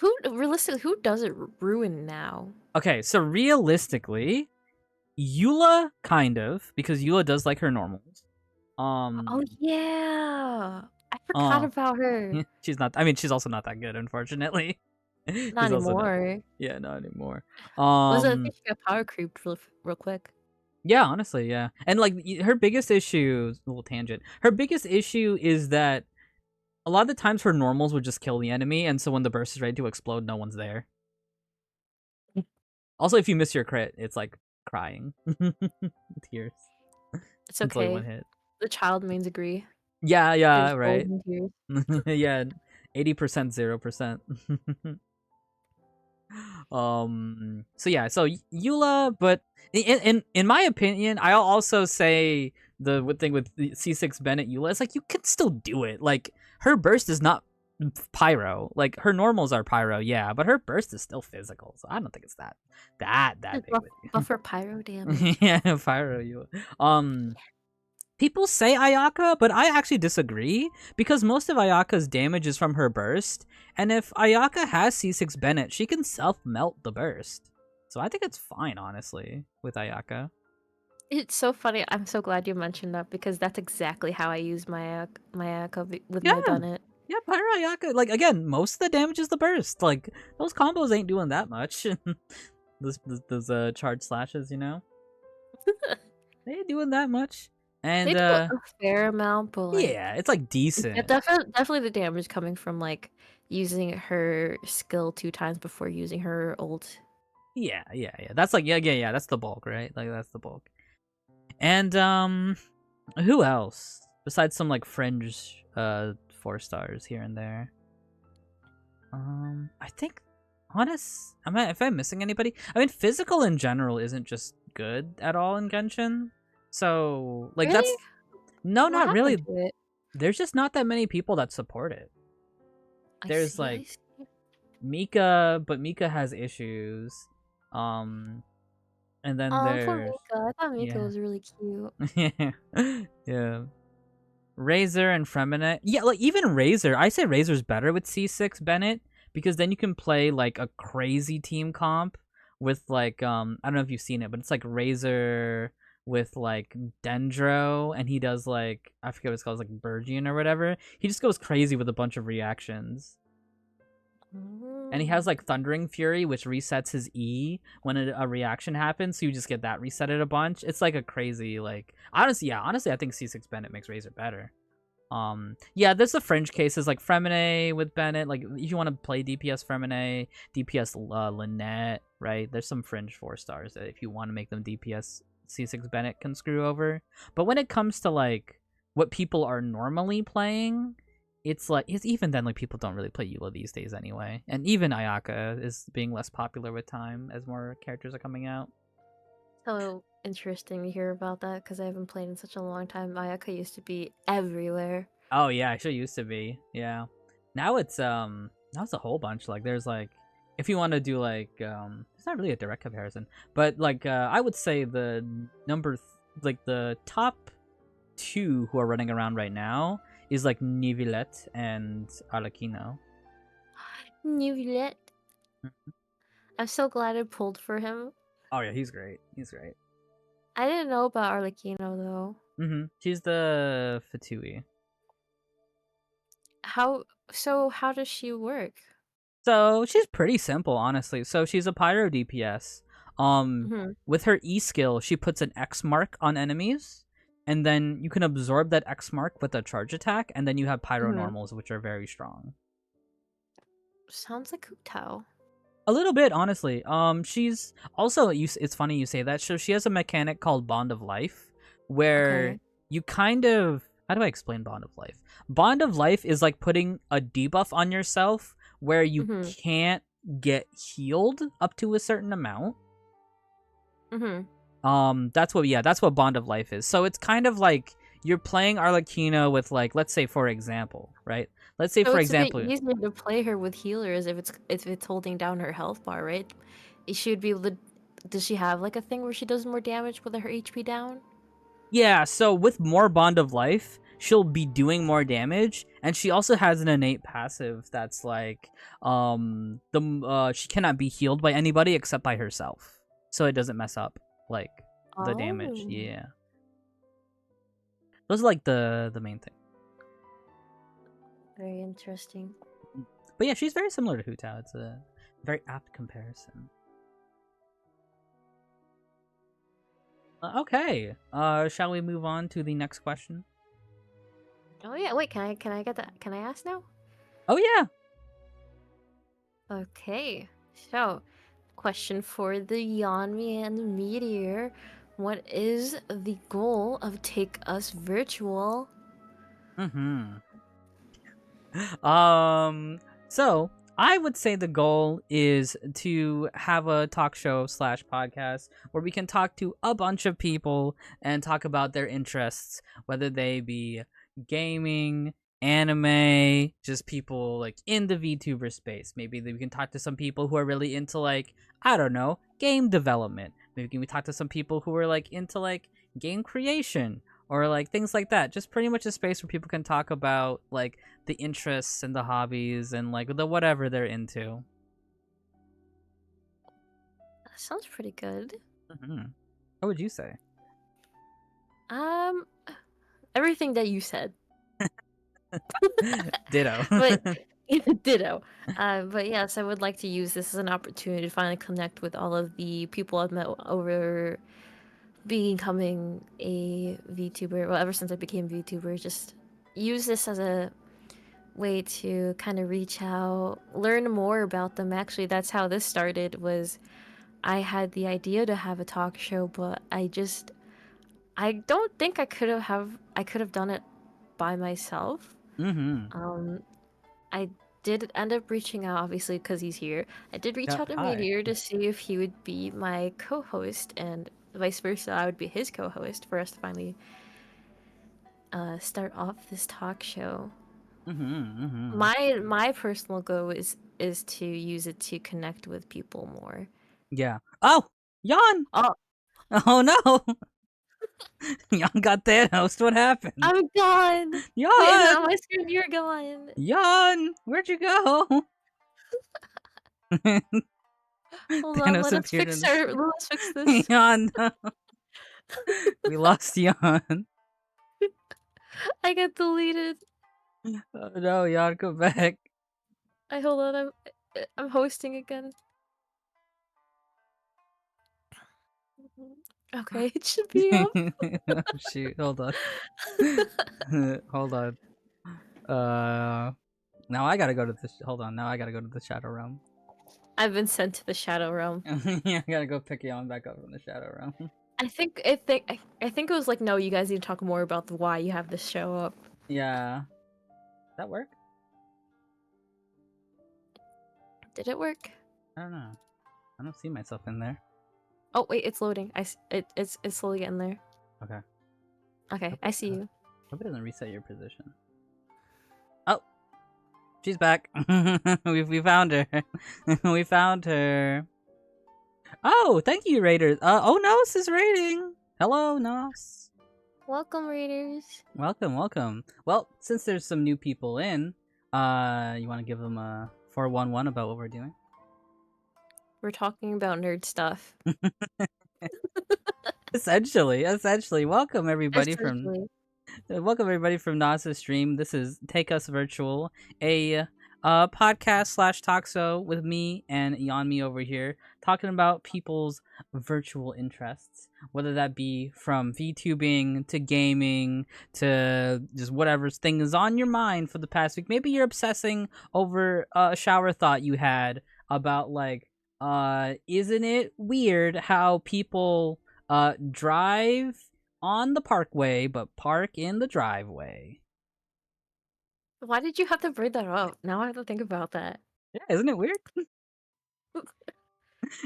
Who realistically? Who does it ruin now? Okay, so realistically, Eula kind of because Eula does like her normals. Oh yeah, I forgot Uh, about her. she's not. I mean, she's also not that good, unfortunately. Not she's also not. anymore. Yeah, not anymore. Was it? I think she got power creeped real quick. Yeah, honestly, yeah. And like her biggest issue, little tangent. Her biggest issue is that a lot of the times her normals would just kill the enemy, and so when the burst is ready to explode, no one's there. Also, if you miss your crit, it's like crying, tears. It's It's only okay. one hit. The child mains agree. Yeah, There's right. golden tears. Yeah, 80%, 0%. So yeah, so Eula, but in my opinion, I'll also say the thing with the C6 Bennett Eula is like you can still do it. Like her burst is not pyro. Like her normals are pyro, yeah, but her burst is still physical. So I don't think it's that Just big of a deal. buffer pyro damage. Yeah, pyro Eula. People say Ayaka, but I actually disagree because most of Ayaka's damage is from her burst, and if Ayaka has C6 Bennett, she can self-melt the burst. So I think it's fine, honestly, with Ayaka. It's so funny. I'm so glad you mentioned that because that's exactly how I use my Ayaka with Yeah, my Bennett. yeah, Pyro Ayaka. Like, again, most of the damage is the burst. Like, those combos ain't doing that much. those charge slashes, you know? They ain't doing that much. And, They do a fair amount, but like yeah, it's like decent. definitely the damage coming from like using her skill 2 times before using her ult. Yeah. That's like yeah. That's the bulk, right? Like that's the bulk. And who else besides some like fringe 4 stars here and there? I think if I'm missing anybody, I mean physical in general isn't just good at all in Genshin. So like Really? that's no, What not happened really. to it? There's just not that many people that support it. I There's see. like Mika, but Mika has issues. And then Oh, poor there's Mika. I thought Mika yeah. was really cute. Yeah. Razor and Freminet. Yeah, like even Razor. I say Razor's better with C6 Bennett because then you can play like a crazy team comp with like I don't know if you've seen it, but it's like Razor with like Dendro and he does like I forget what it's called, like Burgian or whatever. He just goes crazy with a bunch of reactions. And he has like Thundering Fury, which resets his E when a reaction happens, so you just get that resetted a bunch. It's like a crazy like honestly, I think C6 Bennett makes Razor better. Yeah, there's the fringe cases like Freminet with Bennett. Like if you want to play DPS Freminet, DPS Lynette, right? There's some fringe 4 stars that if you want to make them DPS, C6 Bennett can screw over. But when it comes to like what people are normally playing, it's even then like people don't really play Eula these days anyway, and even Ayaka is being less popular with time as more characters are coming out. So interesting to hear about that because I haven't played in such a long time. Ayaka used to be everywhere. Oh yeah, she used to be. Yeah, now it's a whole bunch. Like there's like if you want to do like it's not really a direct comparison, but like I would say the like the top 2 who are running around right now is like Neuvillette and Arlecchino. Neuvillette. I'm so glad I pulled for him. Oh yeah, he's great. He's great. I didn't know about Arlecchino though. She's the Fatui. How does she work? So she's pretty simple, honestly. So she's a pyro DPS. With her E skill, she puts an X mark on enemies, and then you can absorb that X mark with a charge attack, and then you have pyro normals, which are very strong. Sounds like Hu Tao. A little bit, honestly. She's also it's funny you say that. So she has a mechanic called Bond of Life, where you kind of how do I explain Bond of Life? Bond of Life is like putting a debuff on yourself where you Mm-hmm. can't get healed up to a certain amount. Mm-hmm. That's what Bond of Life is. So it's kind of like you're playing Arlecchino with, like, let's say for example, right? Let's say So for it's a bit example, easier to play her with healers if it's holding down her health bar, right? She would be able to. Does she have like a thing where she does more damage with her HP down? yeah, so with more Bond of Life, she'll be doing more damage, and she also has an innate passive that's like, she cannot be healed by anybody except by herself, so it doesn't mess up like the damage. Oh, Yeah, those are like the main thing. very interesting. But yeah, she's very similar to Hu Tao. It's a very apt comparison. Okay, shall we move on to the next question? Oh yeah, wait, can I get that? Can I ask now? Oh yeah. Okay, so question for the Yanmi and the Meteor: what is the goal of Take Us Virtual? Mm-hmm. So I would say the goal is to have a talk show slash podcast where we can talk to a bunch of people and talk about their interests, whether they be gaming, anime, just people like in the VTuber space. Maybe we can talk to some people who are really into, like, I don't know, game development. Maybe we talk to some people who are like into like game creation or like things like that. Just pretty much a space where people can talk about like the interests and the hobbies and like the whatever they're into. That sounds pretty good. Mm-hmm. What would you say? Um, everything that you said. Ditto. But ditto. But yes, I would like to use this as an opportunity to finally connect with all of the people I've met over becoming a VTuber. Well, ever since I became VTuber, just use this as a way to kind of reach out, learn more about them. Actually, that's how this started. Was I had the idea to have a talk show, but I don't think I could have done it by myself. Mm-hmm. Um, I did end up reaching out, obviously, because he's here. I did reach Yeah, out to hi. Meteor to see if he would be my co-host, and vice versa, I would be his co-host for us to finally start off this talk show. Mm-hmm. Mm-hmm. My personal goal is to use it to connect with people more. Yeah. Oh, Jan. Oh, Oh no. Jan got Thanos. What happened? I'm gone. Wait, is it Jan. on my screen? You're gone. Jan. Where'd you go? Hold on, Thanos appeared in the let's fix this. Jan. No. We lost Jan. I got deleted. Oh no, Jan, come back. I hold on, I'm hosting again. Okay, it should be up. Oh, shoot, hold on. Hold on. Now I gotta go to this. Hold on. Now I gotta go to the Shadow Realm. I've been sent to the Shadow Realm. Yeah, I gotta go pick Jan back up from the Shadow Realm. I think it was like, no, you guys need to talk more about why you have this show up. Yeah. That work? Did it work? I don't know. I don't see myself in there. Oh wait, it's loading. It's slowly getting there. Okay. Okay, I see you. Hope it doesn't reset your position. Oh, she's back. we found her. We found her. Oh, thank you, Raiders. Oh, Nos is raiding. Hello, Nos. Welcome, Raiders. Welcome, welcome. Well, since there's some new people in, you want to give them a 411 about what we're doing? We're talking about nerd stuff. Essentially. Welcome everybody Essentially. from Nas's stream. This is Take Us Virtual, a podcast / talk show with me and Yanmi over here, talking about people's virtual interests, whether that be from VTubing to gaming to just whatever thing is on your mind for the past week. Maybe you're obsessing over a shower thought you had about, like, isn't it weird how people drive on the parkway but park in the driveway? Why did you have to bring that up? Now I have to think about that. Yeah, isn't it weird?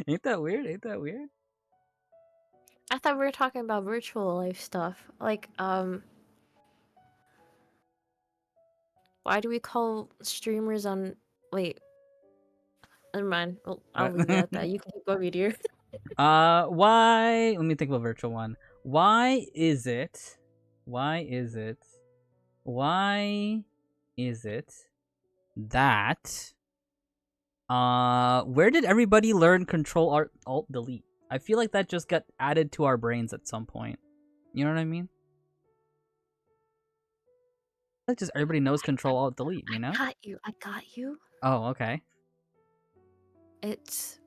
Ain't that weird? Ain't that weird? I thought we were talking about virtual life stuff. Like, why do we call streamers on? Wait, never mind. I'll What? leave it at that. You can keep going, Meteor. Why? Let me think of a virtual one. Why is it? Why is it? Why is it that? Where did everybody learn Control Alt Delete? I feel like that just got added to our brains at some point. You know what I mean? Like just everybody knows Control Alt Delete. You know? I got you. Oh, okay. It's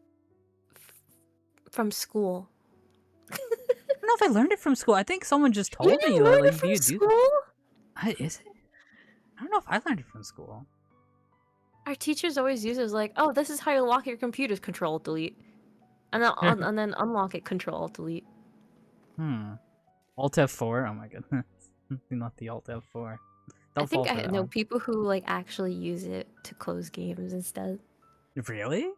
from school. I don't know if I learned it from school. I think someone just You told me didn't that learn it like from you do. school? Is it? I don't know if I learned it from school. Our teachers always use it as like, oh, this is how you lock your computer's Control Delete, and then unlock it Control Alt Delete. Alt F4. Oh my goodness. Not the Alt F4. Don't I think fall for I that know one. people who like actually use it to close games instead. Really?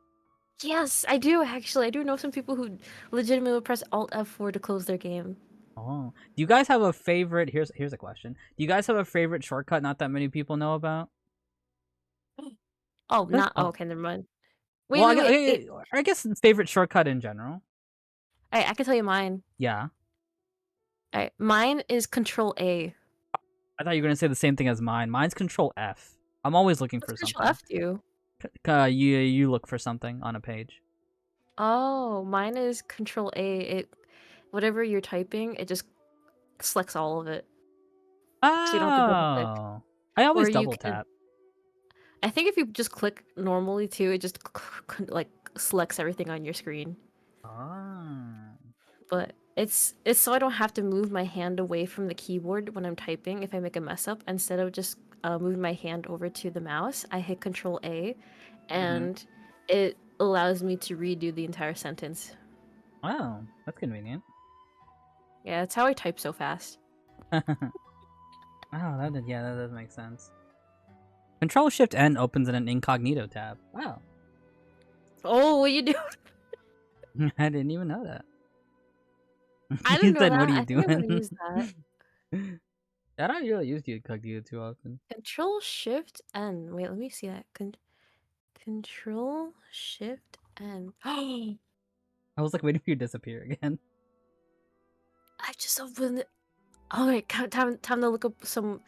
Yes, I do actually. I do know some people who legitimately press Alt F4 to close their game. Oh. Do you guys have a favorite? Here's a question. Do you guys have a favorite shortcut not that many people know about? Oh, not Oh. okay. Never mind. Well, Wait. I guess favorite shortcut in general. I can tell you mine. Yeah. Alright, mine is Control A. I thought you were gonna say the same thing as mine. Mine's Control F. I'm always looking What's for Control something. F do? You look for something on a page. Oh, mine is Control A. Whatever you're typing, it just selects all of it. So you don't have to double click. Oh. I always Or you double can. tap. I think if you just click normally too, it just like selects everything on your screen. Ah. But it's so I don't have to move my hand away from the keyboard when I'm typing if I make a mess up. Instead of just moving my hand over to the mouse, I hit Control A, and it allows me to redo the entire sentence. Wow, that's convenient. Yeah, that's how I type so fast. Oh, that does make sense. Control Shift N opens in an incognito tab. Wow. Oh, what you doing? I didn't even know that. I You didn't know said, that. "What are you I think I'm gonna doing?" use that. I don't really use the incognito too often. Control Shift N. Wait, let me see that. Control Shift N. Oh, I was like waiting for you to disappear again. I just opened it. Oh wait, time to look up some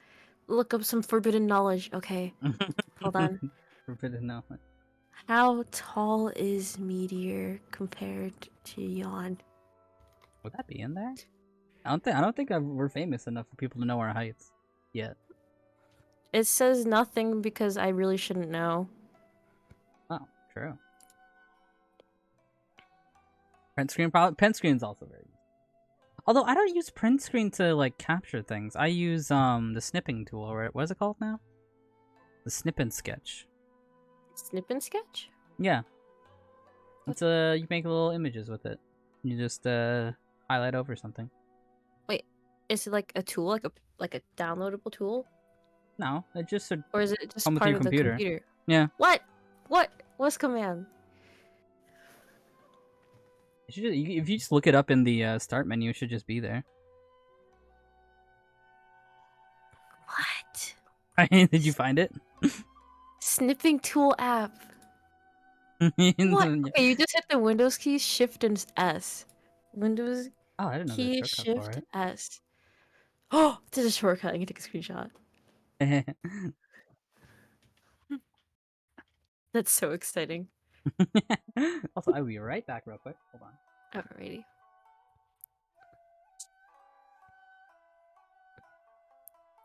forbidden knowledge. Okay, hold on. Forbidden knowledge. How tall is Meteor compared to Yawn? Would that be in there? I don't think we're famous enough for people to know our heights yet. It says nothing because I really shouldn't know. Oh, true. Print screen's also very useful. Although I don't use print screen to like capture things. I use the snipping tool, right? What is it called now? The snip and sketch. Snip and sketch? Yeah. It's you make little images with it. You just highlight over something. Wait, is it like a tool, like a downloadable tool? No, it just should Or is it just come with part your of the computer. computer? Yeah. What? What's command? It should if you just look it up in the start menu, it should just be there. What? Did you find it? Snipping tool app. What? Okay, you just hit the Windows key, Shift and S. Windows Oh, I didn't know there's a key, shortcut for Shift it. S. Oh, there's a shortcut. I can take a screenshot. That's so exciting. Also, I'll be right back real quick. Hold on. Alrighty.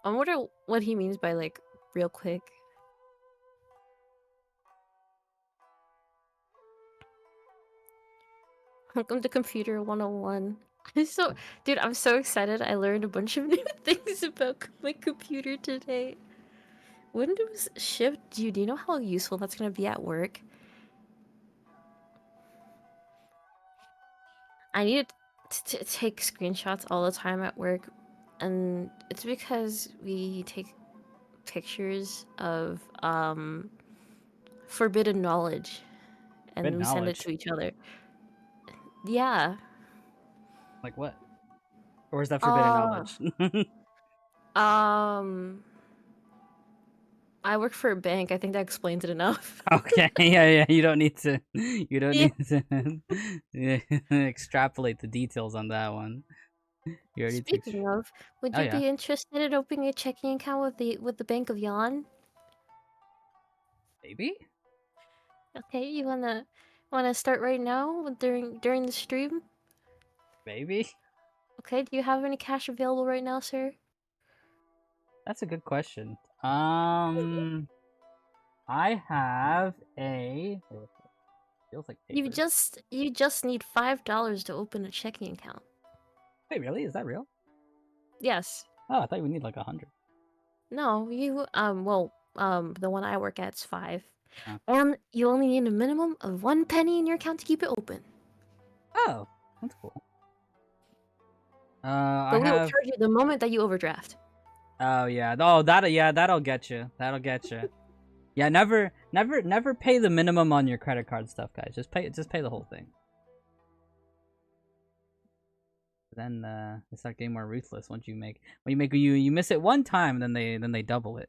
I wonder what he means by like real quick. Welcome to Computer 101. Dude, I'm so excited. I learned a bunch of new things about my computer today. Windows Shift, do you know how useful that's gonna be at work? I need to take screenshots all the time at work, and it's because we take pictures of forbidden knowledge, Good and we send it knowledge. to each other. Yeah. Like what? Or is that forbidden Uh, knowledge? um, I work for a bank. I think that explains it enough. Okay, yeah. You don't need to. You don't Yeah. need to extrapolate the details on that one. You already took. Speaking of, would Oh you yeah, be interested in opening a checking account with the Bank of Yon? maybe. Okay, you wanna start right now during the stream? Maybe. Okay, do you have any cash available right now, sir? That's a good question. I have a. Feels like paper. You just need $5 to open a checking account. Wait, really? Is that real? Yes. Oh, I thought you would need like 100. No, you the one I work at's 5. Oh. And you only need a minimum of 1 penny in your account to keep it open. Oh, that's cool. I But we will have. charge you the moment that you overdraft. Oh yeah. Oh, that'll get you. That'll get you. Yeah, never pay the minimum on your credit card stuff, guys. Just pay the whole thing. Then they start getting more ruthless once you miss it one time, then they double it.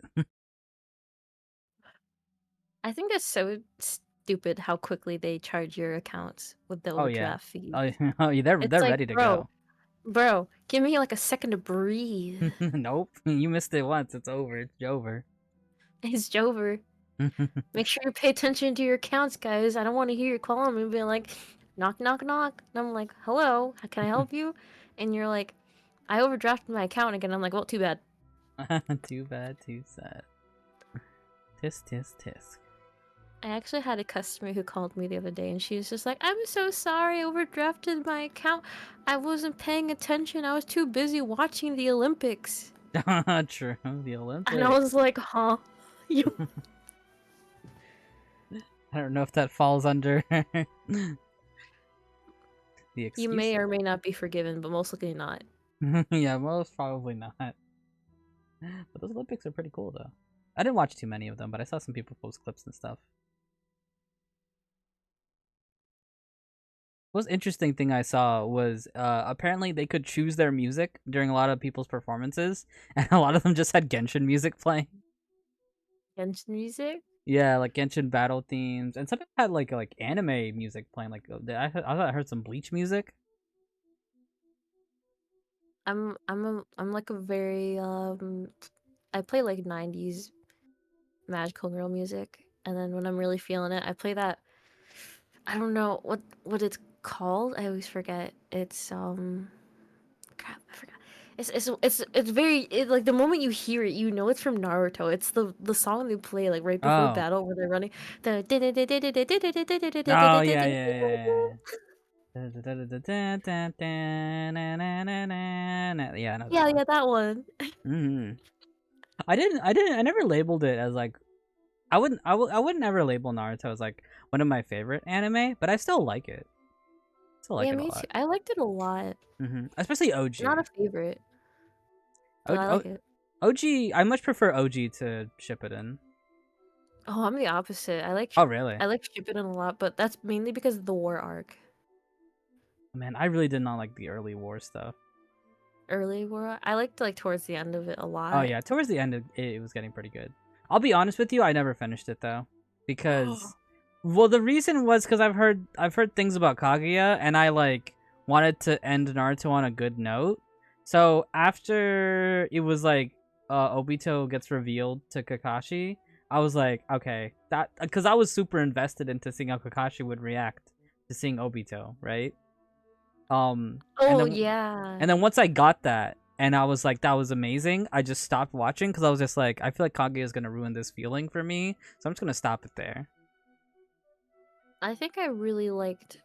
I think it's so stupid how quickly they charge your accounts with the Oh yeah. overdraft fees. Oh yeah, they're It's like, ready to bro, go. bro, give me like a second to breathe. Nope, you missed it once. It's over. It's over. It's Jover. Make sure you pay attention to your accounts, guys. I don't want to hear you calling me and being like, knock, knock, knock. And I'm like, hello, can I help you? And you're like, I overdrafted my account again. I'm like, well, too bad. Too bad, too sad. Tisk tisk tisk. I actually had a customer who called me the other day and she was just like, I'm so sorry, I overdrafted my account. I wasn't paying attention. I was too busy watching the Olympics. True, the Olympics. And I was like, huh? You I don't know if that falls under the excuse. You may or may not be forgiven, but most likely not. Yeah, most probably not. But those Olympics are pretty cool, though. I didn't watch too many of them, but I saw some people post clips and stuff. Most interesting thing I saw was apparently they could choose their music during a lot of people's performances, and a lot of them just had Genshin music playing. Genshin music? Yeah, like Genshin battle themes, and some of them had like anime music playing. Like I thought I heard some Bleach music. I'm like a very I play like 90s magical girl music, and then when I'm really feeling it, I play that. I don't know what it's called. I always forget. It's crap, I forgot. It's very like the moment you hear it, you know it's from Naruto. It's the song they play like right before Oh, battle where they're running. The oh yeah. Yeah, I know that yeah, one. yeah, that one. I never labeled it as like I wouldn't ever label Naruto as like one of my favorite anime, but I still like it. Still like Yeah, it a me too. lot. I liked it a lot. Especially OG. Not a favorite, but I like it. OG. I much prefer OG to Shippuden. Oh, I'm the opposite. Oh really? I like Shippuden a lot, but that's mainly because of the war arc. Man, I really did not like the early war stuff. Early war, I liked like towards the end of it a Oh lot. yeah, towards the end it was getting pretty good. I'll be honest with you, I never finished it though, because well the reason was because I've heard things about Kaguya and I like wanted to end Naruto on a good note. So after it was like Obito gets revealed to Kakashi, I was like, okay, that because I was super invested into seeing how Kakashi would react to seeing Obito, right? And Oh then yeah. once I got that, and I was like, that was amazing. I just stopped watching because I was just like, I feel like Kaguya is gonna ruin this feeling for me, so I'm just gonna stop it there. I think I really liked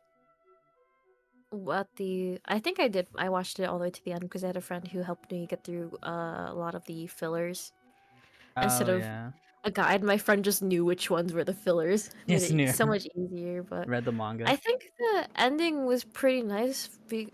I think I did. I watched it all the way to the end because I had a friend who helped me get through a lot of the fillers instead Oh of yeah, a guide. My friend just knew which ones were the fillers. Made yes, it new so much easier. But read the manga. I think the ending was pretty nice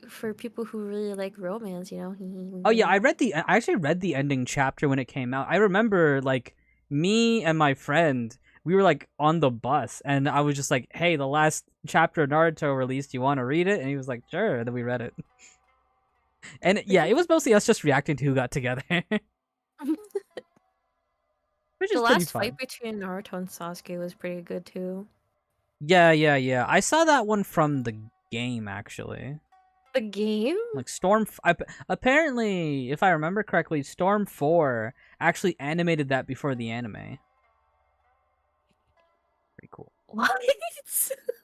for people who really like romance. You Oh yeah, know. I actually read the ending chapter when it came out. I remember like me and my friend we were like on the bus, and I was just like, "Hey, the last chapter of Naruto released. You want to read it?" And he was like, "Sure." And then we read it, and yeah, it was mostly us just reacting to who got together, which The is pretty last fun. fight between Naruto and Sasuke was pretty good too. Yeah. I saw that one from the game actually. The game? Like apparently, if I remember correctly, Storm 4 actually animated that before the anime. Pretty cool. What?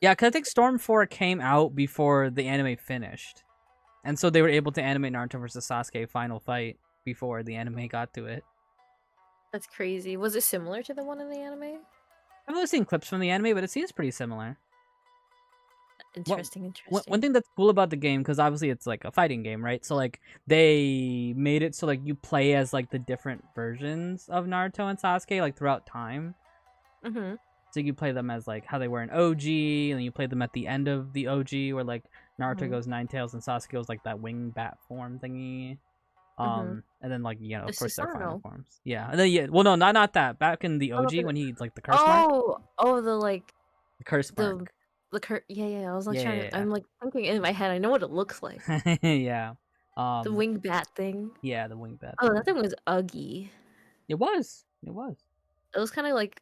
Yeah, because I think Storm 4 came out before the anime finished. And so they were able to animate Naruto versus Sasuke final fight before the anime got to it. That's crazy. Was it similar to the one in the anime? I've only seen clips from the anime, but it seems pretty similar. Interesting. One thing that's cool about the game, because obviously it's like a fighting game, right? So like they made it so like you play as like the different versions of Naruto and Sasuke like throughout time. Mm-hmm. So you play them as like how they were in OG, and then you play them at the end of the OG, where like Naruto goes Nine Tails and Sasuke goes like that wing bat form thingy. And then like of The course their final Susanoo. forms. Yeah, and then well no, not that. Back in the OG when he like the curse mark, The curse the mark. yeah. I was like Yeah. I'm like thinking in my head. I know what it looks like. Yeah. The wing bat thing. Yeah, the wing bat. Oh, that thing was ugly. It was. It was. It was kind of like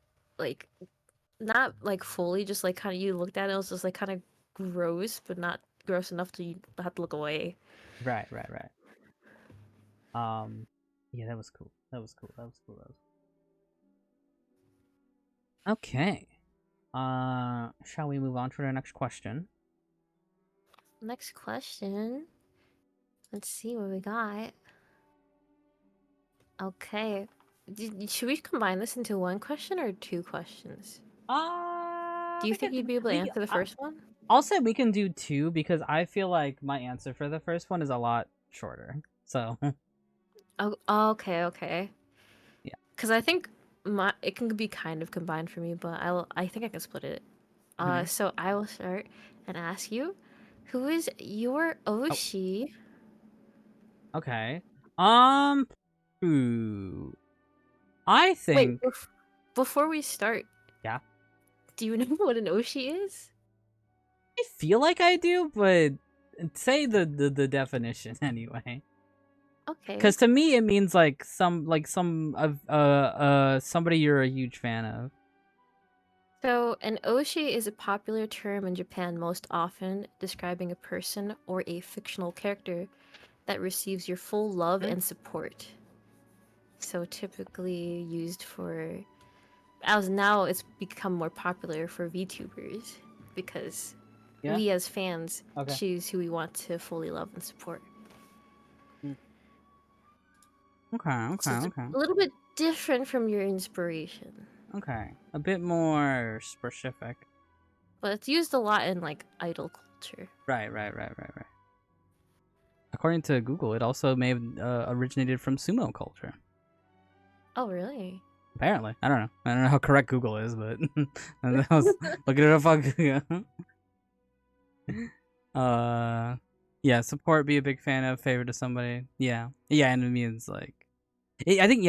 not like fully, just like kind of you looked at it. It was just like kind of gross, but not gross enough to you have to look away. Right. Yeah, that was cool. That was cool. Okay. Shall we move on to our next question? Next question. Let's see what we got. Okay. Should we combine this into one question or two questions? Do you think you'd be able to answer the first one? I'll say we can do two because I feel like my answer for the first one is a lot shorter. So. Oh, okay. Yeah. Because I think it can be kind of combined for me, but I think I can split it. So I will start and ask you, who is your Oshi? Oh. Okay. Ooh. I think. Wait, before we start. Yeah. Do you know what an Oshi is? I feel like I do, but say the definition anyway. Okay. Because to me it means like somebody you're a huge fan of. So an Oshi is a popular term in Japan, most often describing a person or a fictional character that receives your full love and support. So typically used for, as now it's become more popular for VTubers because we as fans choose who we want to fully love and support. Okay. So a little bit different from your inspiration. Okay, a bit more specific. But it's used a lot in like idol culture. Right. According to Google, it also may have originated from sumo culture. Oh, really? Apparently. I don't know how correct Google is, but I was looking it up on Google. Yeah, support, be a big fan of, favorite to somebody. Yeah, and it means like, I think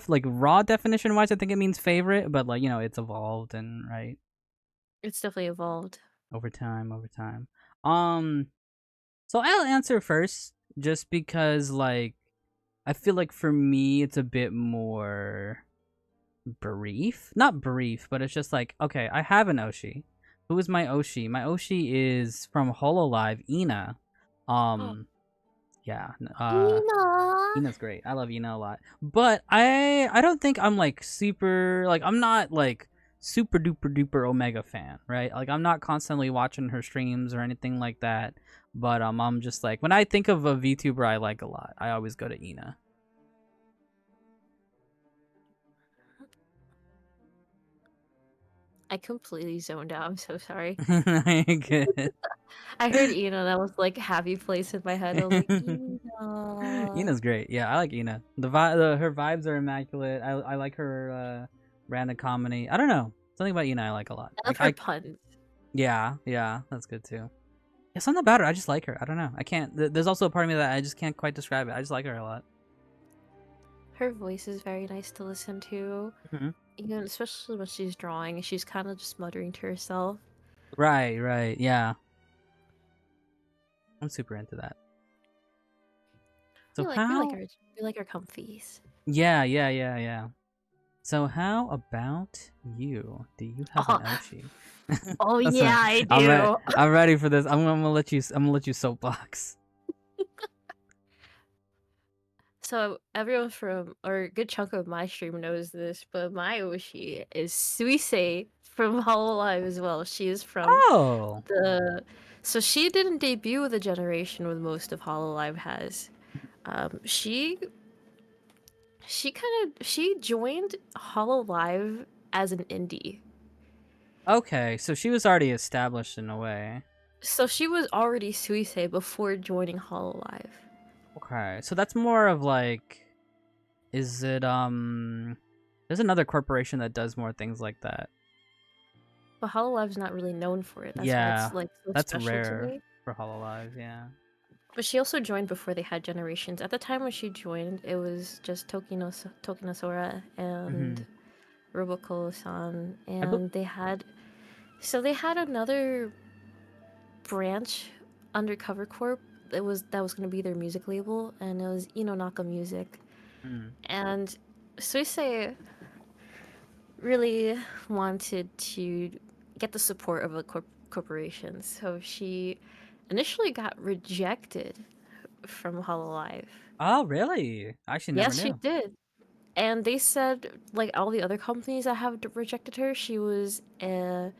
like raw definition wise, I think it means favorite, but like it's evolved and right. It's definitely evolved over time. So I'll answer first, just because like I feel like for me it's a bit more brief. Not brief, but it's just like, okay, I have an Oshi. Who is my Oshi? My Oshi is from Hololive, Ina. Yeah. Ina's great. I love Ina a lot. But I don't think I'm like super, like I'm not like super duper duper Omega fan, right? Like I'm not constantly watching her streams or anything like that. But I'm just like, when I think of a VTuber I like a lot, I always go to Ina. I completely zoned out. I'm so sorry. Good. I heard Ina and I was like happy place in my head. I was like, Ina. Ina's great. Yeah, I like Ina. Her vibes are immaculate. I like her random comedy. I don't know. Something about Ina I like a lot. I love her puns. Yeah, that's good too. Yeah, something about her. I just like her. I don't know. I can't. There's also a part of me that I just can't quite describe it. I just like her a lot. Her voice is very nice to listen to. You know, especially when she's drawing, she's kind of just muttering to herself. Right, right, yeah. I'm super into that. So how? We like our comfies. Yeah, yeah, yeah, yeah. So how about you? Do you have an Oh, Oshi? oh yeah, Listen, I I'm ready. do. I'm ready for this. I'm gonna let you. I'm gonna let you soapbox. So everyone from, or a good chunk of my stream knows this, but my Oshi is Suisei from Hololive as well. She is from Oh. the, so she didn't debut with a generation with most of Hololive has. She joined Hololive as an indie. Okay, so she was already established in a way. So she was already Suisei before joining Hololive. Okay, so that's more of like, is it There's another corporation that does more things like that. But Hololive's not really known for it. That's why Yeah, it's like so that's special to rare me. for Hololive. Yeah. But she also joined before they had generations. At the time when she joined, it was just Tokino Sora Mm-hmm. and Roboko-san, I bu- and they had another branch, Undercover Corp. That was going to be their music label, and it was Inonaka Music. mm. And Suisei really wanted to get the support of a corporation, so she initially got rejected from Hololive. Oh, really? I actually never Yes, she knew. did. And they said, like all the other companies that have rejected her, she was a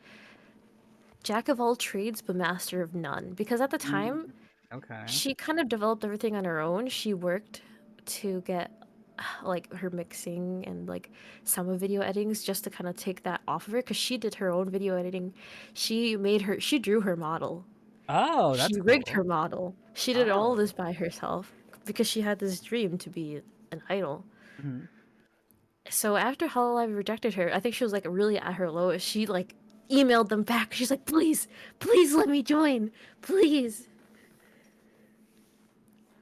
jack of all trades but master of none. Because at the Mm. time, Okay. she kind of developed everything on her own. She worked to get like her mixing and like some video editings just to kind of take that off of her because she did her own video editing. She drew her model. Oh, that's She rigged her cool. model. She did all Oh. this by herself because she had this dream to be an idol. Mhm. So after Hololive rejected her, I think she was like really at her lowest. She like emailed them back. She's like, please, please let me join, please.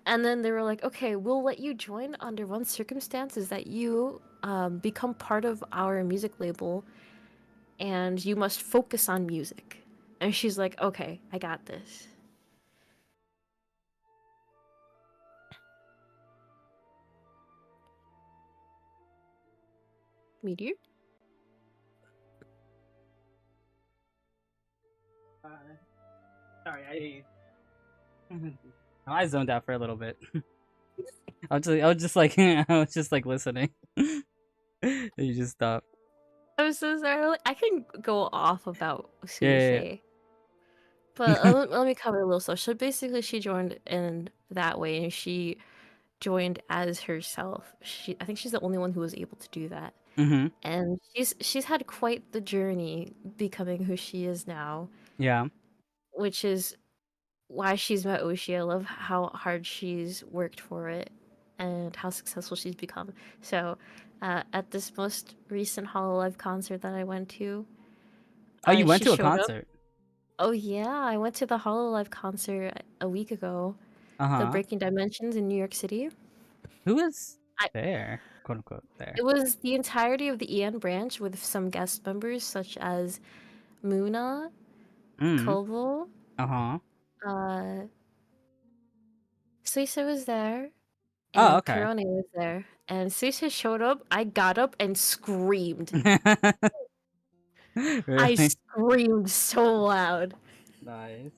And then they were like, okay, we'll let you join under one circumstance is that you become part of our music label and you must focus on music. And she's like, okay, I got this. Meteor? Uh, sorry, I zoned out for a little bit. I was just like, I was just like listening. You just stopped. I'm so sorry. I can go off about Yeah, Suisei. But let me cover a little stuff. So basically, she joined in that way, and she joined as herself. I think she's the only one who was able to do that. yeah. Mm-hmm. And she's had quite the journey becoming who she is now, Yeah. which is why she's met Oshi. I love how hard she's worked for it and how successful she's become. So, at this most recent Hololive concert that I went to, Oh, you went she to a showed up. concert. Oh yeah, I went to the Hololive concert a week ago, Uh the huh. Breaking Dimensions in New York City. Who is I, there? Quote unquote there. it was the entirety of the EN branch with some guest members such as Muna, Mm. Kobo, Uh huh. uh, Suisa was there, Oh, and okay. Karone was there. And Suisa showed up, I got up and screamed. I Really screamed so loud. nice.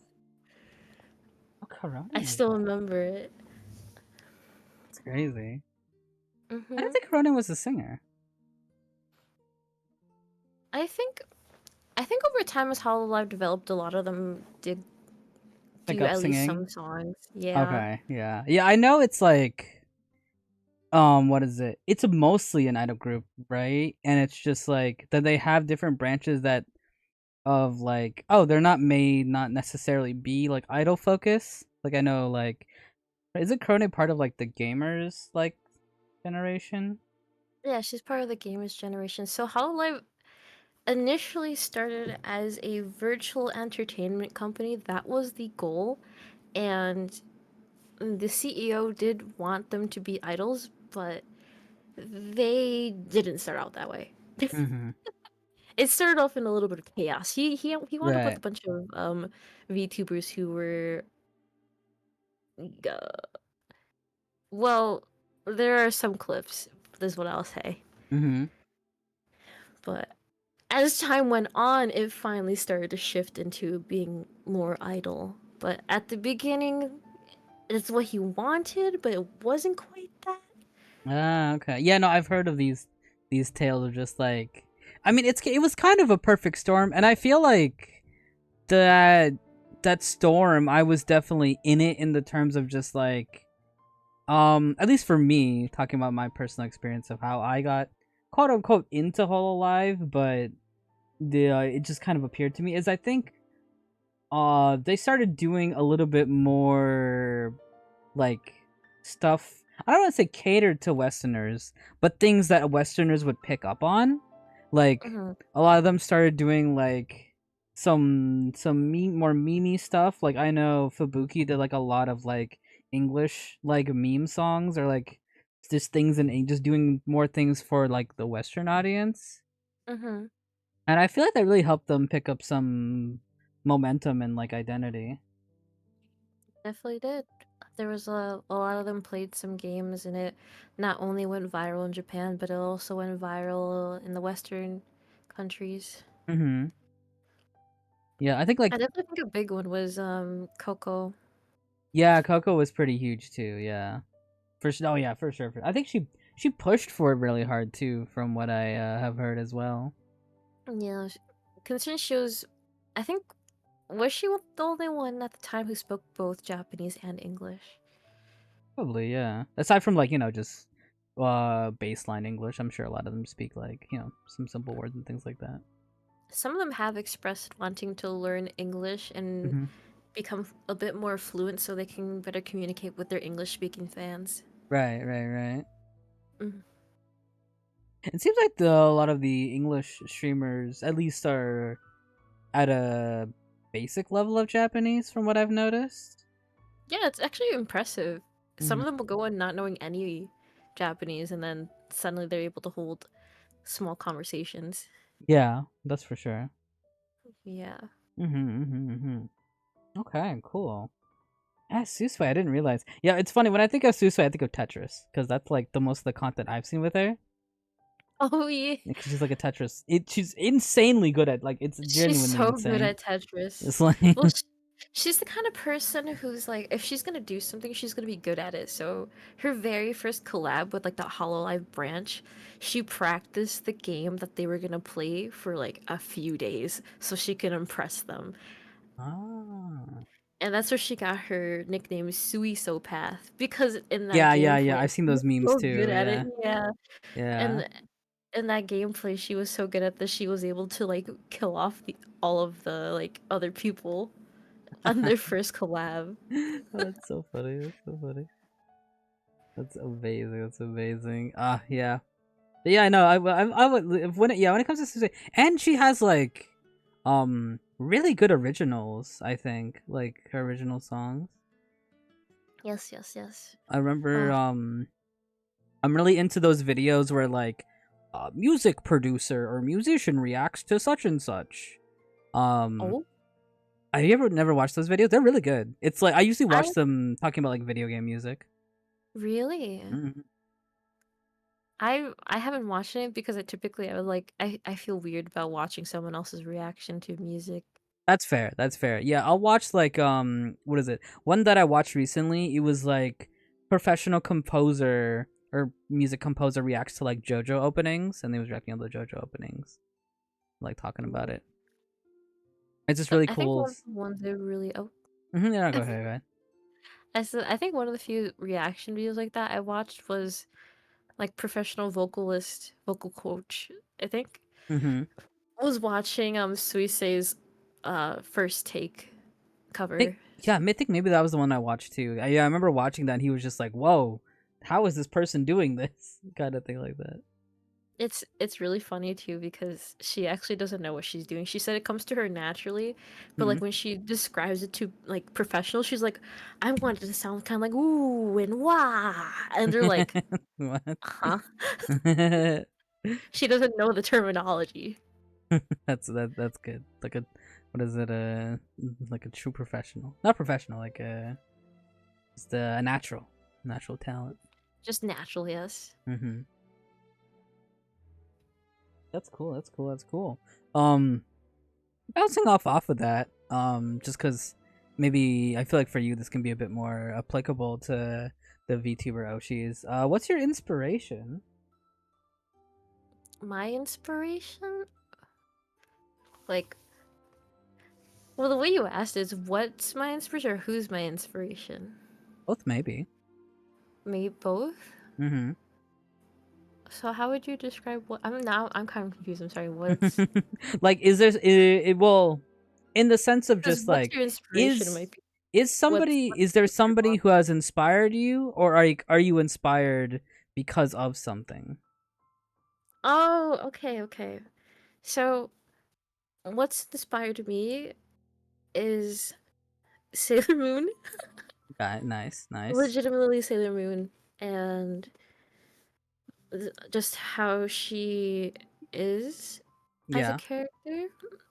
Oh, Corona I was still that? remember it. That's crazy. I didn't hmm think Corona was a singer. I think I think over time as Hololive developed, a lot of them did Like do up at least singing. some songs. Yeah. Okay. Yeah. Yeah. I know it's like what is it? It's mostly an idol group, right? And it's just like that they have different branches that of like they're not made not necessarily be like idol focus. Like I know like is it Krone part of like the gamers like generation? Yeah, she's part of the gamers generation. So Hololive initially started as a virtual entertainment company. That was the goal. And the CEO did want them to be idols, but they didn't start out that way. Mm-hmm. It started off in a little bit of chaos. He wound up with a Right. bunch of VTubers who were uh, well, there are some clips. Is what I'll say. Mm-hmm. But as time went on, it finally started to shift into being more idle. But at the beginning, it's what he wanted, but it wasn't quite that. Ah, okay. Yeah, no, I've heard of these tales of just like, I mean, it was kind of a perfect storm, and I feel like that that storm, I was definitely in it in the terms of just like, at least for me, talking about my personal experience of how I got quote unquote into Hololive, but it just kind of appeared to me is I think they started doing a little bit more like stuff. I don't want to say catered to Westerners, but things that Westerners would pick up on. Like Hmm. a lot of them started doing like more memey stuff. Like I know Fubuki did like a lot of like English like meme songs or like just things and just doing more things for like the Western audience. Hmm. And I feel like that really helped them pick up some momentum and like identity. Definitely did. There was a lot of them played some games, and it not only went viral in Japan, but it also went viral in the Western countries. Mhm. Yeah, I think like I definitely think a big one was Coco. yeah, Coco was pretty huge too. Yeah, oh yeah, for sure. I think she pushed for it really hard too, from what I have heard as well. Yeah, considering she was, I think, was she the only one at the time who spoke both Japanese and English? Probably yeah. Aside from like just baseline English, I'm sure a lot of them speak like some simple words and things like that. Some of them have expressed wanting to learn English and Hmm. become a bit more fluent so they can better communicate with their English speaking fans. Right, right, right. Mhm. It seems like a lot of the English streamers at least are at a basic level of Japanese, from what I've noticed. Yeah, it's actually impressive. Some Hmm. of them will go in not knowing any Japanese and then suddenly they're able to hold small conversations. Yeah, that's for sure. Yeah. Okay, cool. Yeah, Susui, I didn't realize. Yeah, it's funny when I think of Susui, I think of Tetris because that's like the most of the content I've seen with her. Oh, yeah. Because she's like a Tetris. She's insanely good at like it's She's genuinely so good insane. at Tetris. It's like Well, she's the kind of person who's like, if she's gonna do something, she's gonna be good at it. So her very first collab with like the Hololive branch, she practiced the game that they were gonna play for like a few days so she could impress them. ah. And that's where she got her nickname Suisopath because in that Yeah, yeah, yeah. gameplay, I've seen she those was memes so too. good at it. Yeah, Yeah, yeah. and in that gameplay, she was so good at this, she was able to like kill off all of the like other people on their first collab. That's so funny. That's so funny. That's amazing. That's amazing. Ah, yeah. But yeah, I know. I would when it comes to Susie, and she has like, really good originals. I think like her original songs. Yes, yes, yes. I remember, Oh, I'm really into those videos where like, a music producer or musician reacts to such and such. Um, oh, have you ever never watched those videos? They're really good. It's like I usually I watch them talking about like video game music. really. Mhm. I haven't watched it because I would like I feel weird about watching someone else's reaction to music. That's fair. That's fair. Yeah, I'll watch like what is it? One that I watched recently, it was like professional composer or music composer reacts to like JoJo openings and they was reacting on the JoJo openings, like talking about Ooh. it. It's just really I think cool. one of the ones that really Yeah, go ahead, go ahead. I think one of the few reaction videos like that I watched was like professional vocal coach, I think, Mhm. was watching Suisei's first take Think cover. yeah, I think maybe that was the one I watched too. Yeah, I remember watching that and he was just like, "Whoa, how is this person doing this?" kind of thing like that. It's really funny too because she actually doesn't know what she's doing. She said it comes to her naturally, but like Mhm. when she describes it to like professionals, she's like, I want it to sound kind of like ooh and wah, and they're like, What? huh? She doesn't know the terminology. That's good. Like a what is it? Like a true professional, not professional. Like just a natural talent. Just natural, yes. Mm-hmm. That's cool. That's cool. That's cool. Um, bouncing off of that. Just because maybe I feel like for you this can be a bit more applicable to the VTuber Oshis. What's your inspiration? My inspiration? Like, well, the way you asked is what's my inspiration or who's my inspiration? Both maybe. Me both? Mm-hmm. So how would you describe what I'm kind of confused. I'm sorry. What's Like, is there well, in the sense of because just what's like, your inspiration is might be is there what's your somebody thought? who has inspired you, or are you inspired because of something? Oh, okay, okay. So what's inspired me is Sailor Moon. Got it. Nice, nice. Legitimately Sailor Moon and just how she is as a Yeah. character.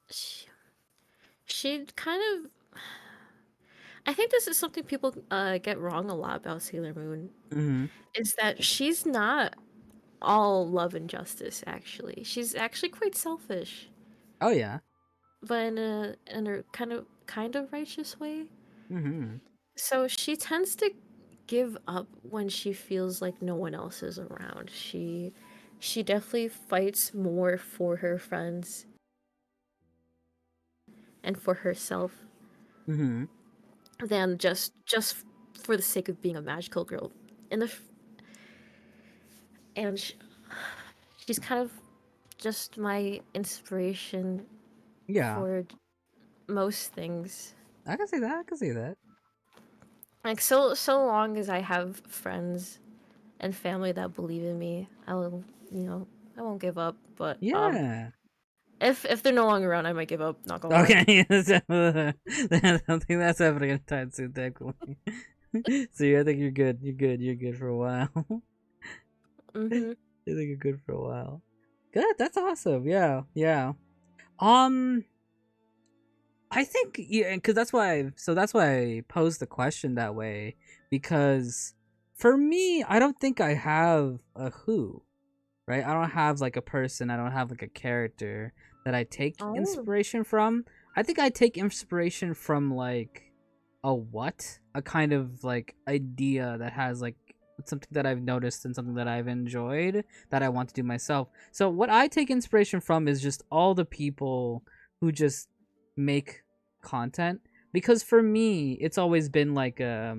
She, she kind of I think this is something people get wrong a lot about Sailor Moon Mm-hmm. is that she's not all love and justice actually. She's actually quite selfish, Oh yeah. but in a kind of righteous way. Mm-hmm. So she tends to give up when she feels like no one else is around. She definitely fights more for her friends and for herself Mm-hmm. than just for the sake of being a magical girl. And and she's kind of just my inspiration Yeah. for most things. I can see that. I can see that. Like so long as I have friends and family that believe in me, I will, you know, I won't give up. But Yeah. if they're no longer around, I might give up. Not gonna lie. Okay. I don't think that's happening anytime soon, thankfully. So yeah, I think you're good. You're good. You're good for a while. Mm-hmm. I think you're good for a while. Good. That's awesome. Yeah. Yeah. Um, I think yeah, because that's why I posed the question that way, because for me, I don't think I have a who, right? I don't have like a person. I don't have like a character that I take Oh. inspiration from. I think I take inspiration from like a kind of like idea that has like something that I've noticed and something that I've enjoyed that I want to do myself. So what I take inspiration from is just all the people who just make content, because for me it's always been like I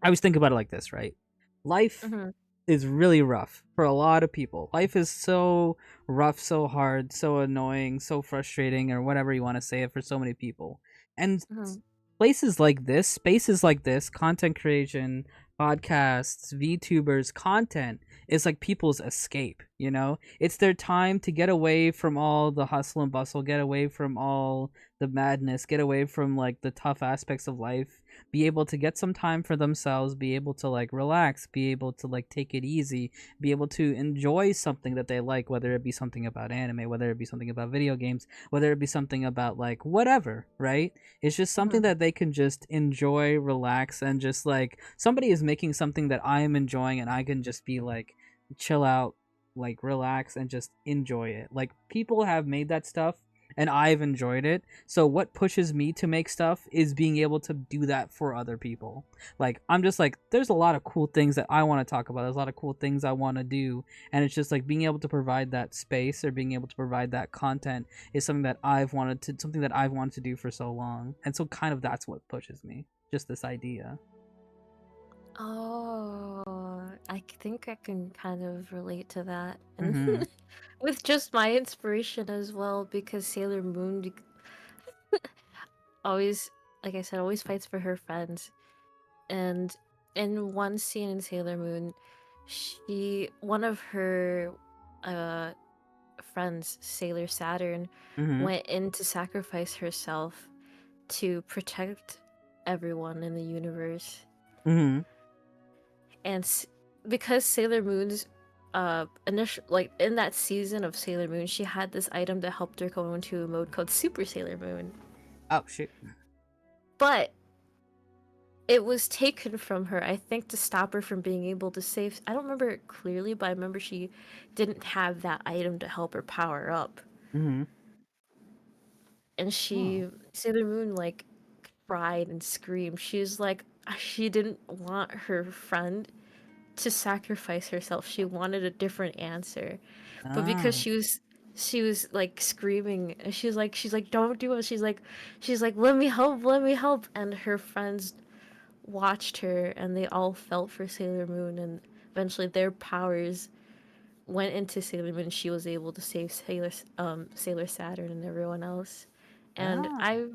always think about it like this, right? Life Mm-hmm. is really rough for a lot of people. Life is so rough, so hard, so annoying, so frustrating, or whatever you want to say it for so many people. And Mm-hmm. places like this, spaces like this, content creation, podcasts, VTubers, content is like people's escape, you know? It's their time to get away from all the hustle and bustle, get away from all the madness, get away from like the tough aspects of life, be able to get some time for themselves, be able to like relax, be able to like take it easy, be able to enjoy something that they like, whether it be something about anime, whether it be something about video games, whether it be something about like whatever, right? It's just something Mm-hmm. that they can just enjoy, relax, and just like somebody is making something that I am enjoying, and I can just be like chill out, like relax, and just enjoy it. Like people have made that stuff, and I've enjoyed it. So what pushes me to make stuff is being able to do that for other people. Like I'm just like, there's a lot of cool things that I want to talk about. There's a lot of cool things I want to do, and it's just like being able to provide that space or being able to provide that content is something that I've wanted to do for so long. And so kind of that's what pushes me. Just this idea. Oh, I think I can kind of relate to that, and Mhm. with just my inspiration as well, because Sailor Moon always, like I said, always fights for her friends. And in one scene in Sailor Moon, one of her uh friends, Sailor Saturn, Mhm. went in to sacrifice herself to protect everyone in the universe. Mhm. And because Sailor Moon's initial like in that season of Sailor Moon, she had this item that helped her go into a mode called Super Sailor Moon. Oh shoot. But it was taken from her, I think, to stop her from being able to save. I don't remember it clearly, but I remember she didn't have that item to help her power up. Mm-hmm. And Oh. Sailor Moon, like, cried and screamed. She's like, she didn't want her friend to sacrifice herself. She wanted a different answer. But because Ah. she was like screaming, and she's like, don't do it. She's like, let me help. And her friends watched her, and they all felt for Sailor Moon, and eventually their powers went into Sailor Moon, and she was able to save Sailor Saturn and everyone else. And Ah. I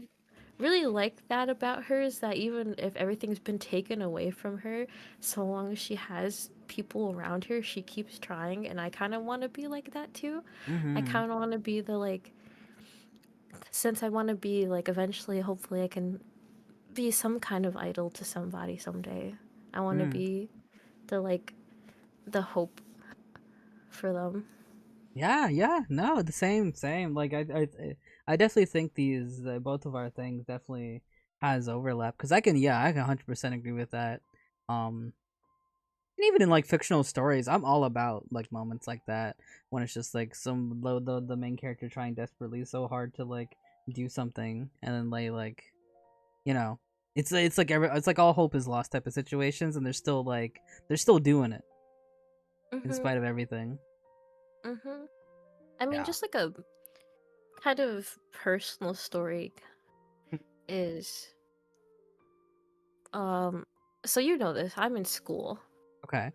really like that about her, is that even if everything's been taken away from her, so long as she has people around her, she keeps trying. And I kind of want to be like that too. I Mm-hmm. kind of want to be the like, since I want to be like, eventually, hopefully, I can be some kind of idol to somebody someday. I want to Mm. be the like the hope for them. Yeah, yeah, no, the same. Like I definitely think these both of our things definitely has overlap because I can 100% agree with that. Um, and even in like fictional stories, I'm all about like moments like that when it's just like the main character trying desperately so hard to like do something and then like you know it's like all hope is lost type of situations and they're still doing it in Mhm. spite of everything. Mhm. I mean, Yeah. just like a kind of personal story is um so you know this, I'm in school, Okay.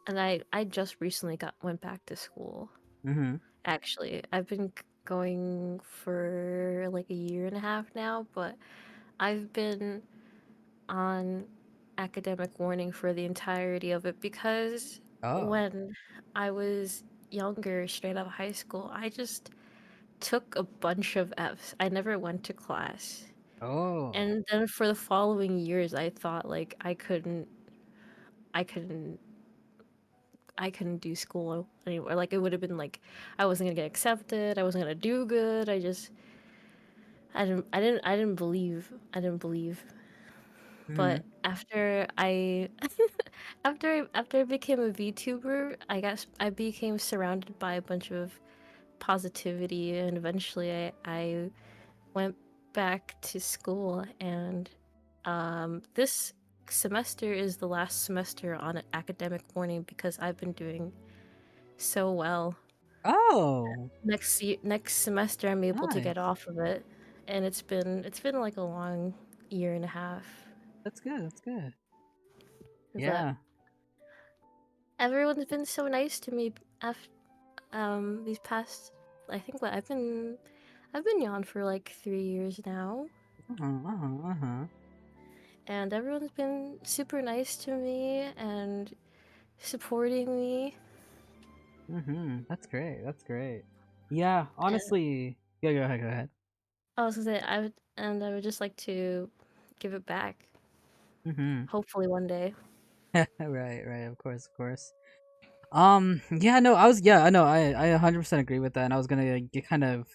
and I just recently got went back to school. Mhm. Actually, I've been going for like a year and a half now, but I've been on academic warning for the entirety of it because Oh. when I was younger, straight out of high school, I just took a bunch of Fs. I never went to class. Oh. And then for the following years, I thought like I couldn't, I couldn't do school anymore. Like it would have been like I wasn't gonna get accepted. I wasn't gonna do good. I didn't believe. Mhm. But after I, after I became a VTuber, I became surrounded by a bunch of positivity, and eventually I went back to school, and this semester is the last semester on an academic warning because I've been doing so well. Oh. Next semester I'm able to get Nice. off of it, and it's been like a long year and a half. That's good. That's good. But Yeah. everyone's been so nice to me after these past. I think what I've been Yawn for like 3 years now, Uh-huh. Uh-huh. Uh-huh. and everyone's been super nice to me and supporting me. Mhm. That's great. That's great. Yeah, And honestly. Yeah, go ahead. Go ahead. I was gonna say I would just like to give it back. Mhm. Hopefully one day. Right, right. Of course, of course. Yeah, no, I know, I 100% agree with that, and I was gonna kind of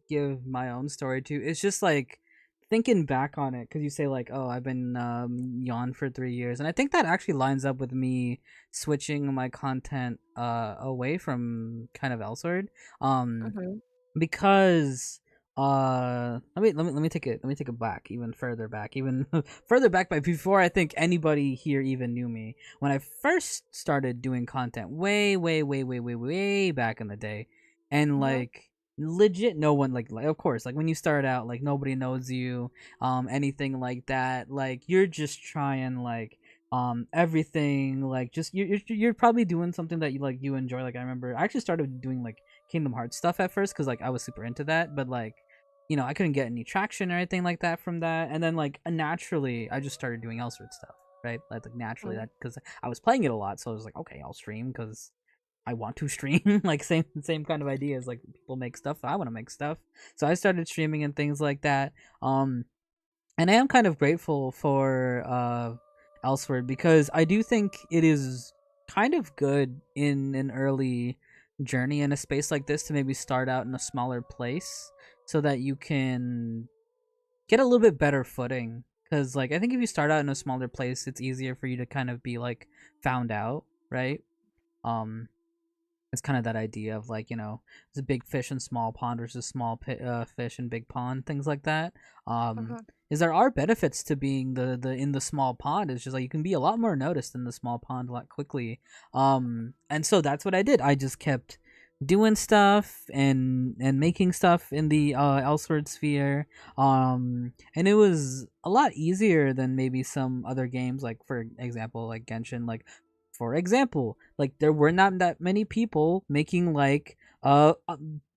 give my own story too. It's just like thinking back on it, because you say like, oh, I've been yawn for 3 years, and I think that actually lines up with me switching my content away from kind of Elsword, um, Mhm. because let me take it back even further back even further back by before I think anybody here even knew me when I first started doing content way back in the day and Mhm. like legit no one like of course like when you start out like nobody knows you anything like that like you're just trying like everything like just you're probably doing something that you enjoy like I remember I actually started doing like Kingdom Hearts stuff at first because like I was super into that, but like I couldn't get any traction or anything like that from that, and then like naturally I just started doing Elsword stuff, right? Like naturally Mhm. that because I was playing it a lot, so I was like, okay, I'll stream because I want to stream. Like same kind of ideas. Like people make stuff, I want to make stuff, so I started streaming and things like that. And I am kind of grateful for Elsword because I do think it is. kind of good in an early journey in a space like this to maybe start out in a smaller place so that you can get a little bit better footing. Because like I think if you start out in a smaller place, it's easier for you to kind of be like found out, right? Um, it's kind of that idea of like, there's a big fish in small pond versus small fish in big pond, things like that. Um, Uh-huh. is there are benefits to being the in the small pond. It's just like you can be a lot more noticed in the small pond a lot quickly. And so that's what I did. I just kept doing stuff and making stuff in the Elsword sphere. And it was a lot easier than maybe some other games, like for example, like Genshin. Like for example, like there were not that many people making like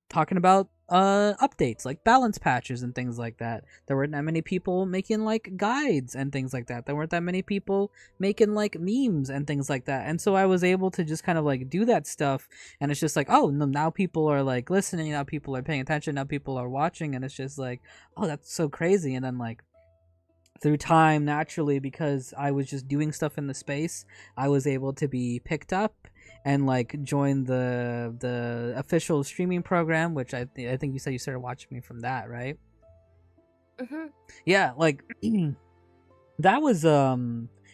talking about updates like balance patches and things like that. There weren't that many people making like guides and things like that. There weren't that many people making like memes and things like that. And so I was able to just kind of like do that stuff, and it's just like, oh, now people are like listening, now people are paying attention, now people are watching, and it's just like, oh, that's so crazy. And then like through time, naturally, because I was just doing stuff in the space, I was able to be picked up and like join the official streaming program, which I think you said you started watching me from that, right? Mm-hmm. Yeah, like that was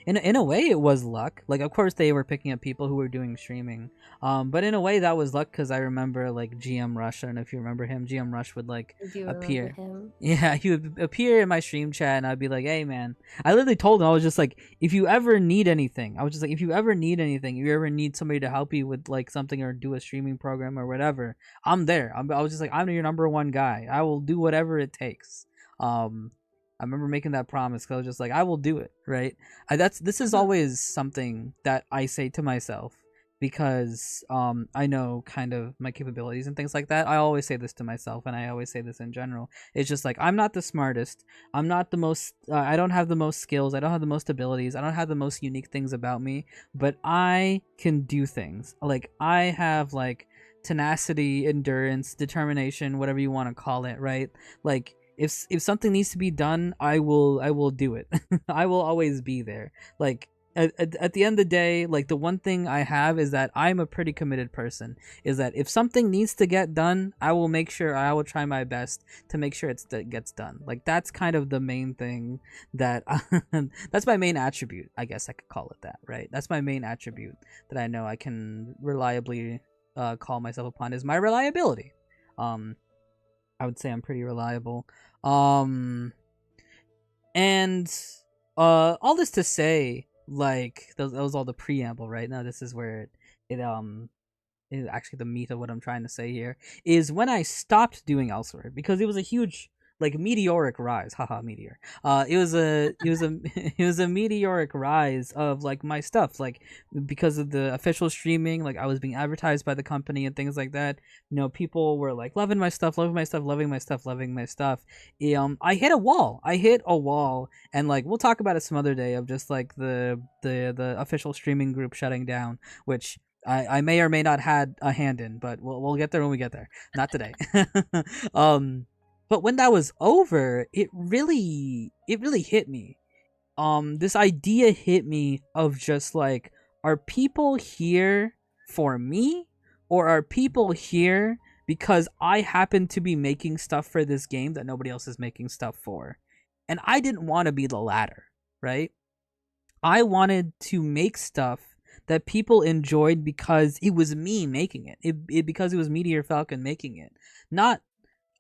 in a way it was luck. Like of course they were picking up people who were doing streaming, but in a way that was luck because I remember like GM Rush. I don't know if you remember him. GM Rush would like I do remember appear. him. Yeah, he would appear in my stream chat, and I'd be like, "Hey, man!" I literally told him, I was just like, "If you ever need anything, I was just like, if you ever need anything, if you ever need somebody to help you with like something or do a streaming program or whatever, I'm there." I was just like, "I'm your number one guy. I will do whatever it takes." Um, I remember making that promise because I was just like, "I will do it." Right? This is Uh-huh. always something that I say to myself because I know kind of my capabilities and things like that. I always say this to myself, and I always say this in general. It's just like I'm not the smartest. I'm not the most. I don't have the most skills. I don't have the most abilities. I don't have the most unique things about me. But I can do things. Like I have like tenacity, endurance, determination, whatever you want to call it. Right? Like if something needs to be done, I will do it. I will always be there. Like at the end of the day, like the one thing I have is that I'm a pretty committed person. Is that if something needs to get done, I will make sure, I will try my best to make sure it gets done. Like that's kind of the main thing that that's my main attribute. I guess I could call it that, right? That's my main attribute that I know I can reliably call myself upon is my reliability. Um, I would say I'm pretty reliable. Um, and all this to say, like that was all the preamble, right? Now this is where it is actually the meat of what I'm trying to say here is when I stopped doing Elsewhere because it was a huge like meteoric rise. Haha, meteor. It was a it was a meteoric rise of like my stuff, like because of the official streaming. Like I was being advertised by the company and things like that. People were like loving my stuff, loving my stuff, loving my stuff, loving my stuff. I hit a wall. I hit a wall, and like we'll talk about it some other day of just like the official streaming group shutting down, which I may or may not had a hand in, but we'll get there when we get there. Not today. um, but when that was over, it really hit me. This idea hit me of just like, are people here for me, or are people here because I happen to be making stuff for this game that nobody else is making stuff for? And I didn't want to be the latter, right? I wanted to make stuff that people enjoyed because it was me making it. Because it was Meteor Falcon making it. Not,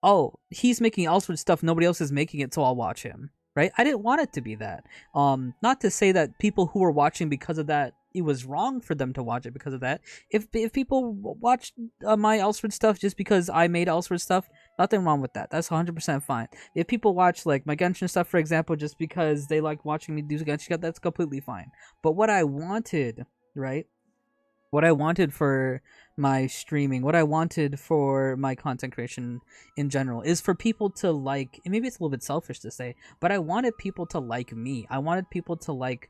oh, he's making Elsword stuff, nobody else is making it, so I'll watch him. Right? I didn't want it to be that. Not to say that people who were watching because of that, it was wrong for them to watch it because of that. If people watch my Elsword stuff just because I made Elsword stuff, nothing wrong with that. That's 100% fine. If people watch like my Genshin stuff, for example, just because they like watching me do Genshin stuff, that's completely fine. But what I wanted, right? What I wanted for my streaming, what I wanted for my content creation in general is for people to like, and maybe it's a little bit selfish to say, but I wanted people to like me. I wanted people to like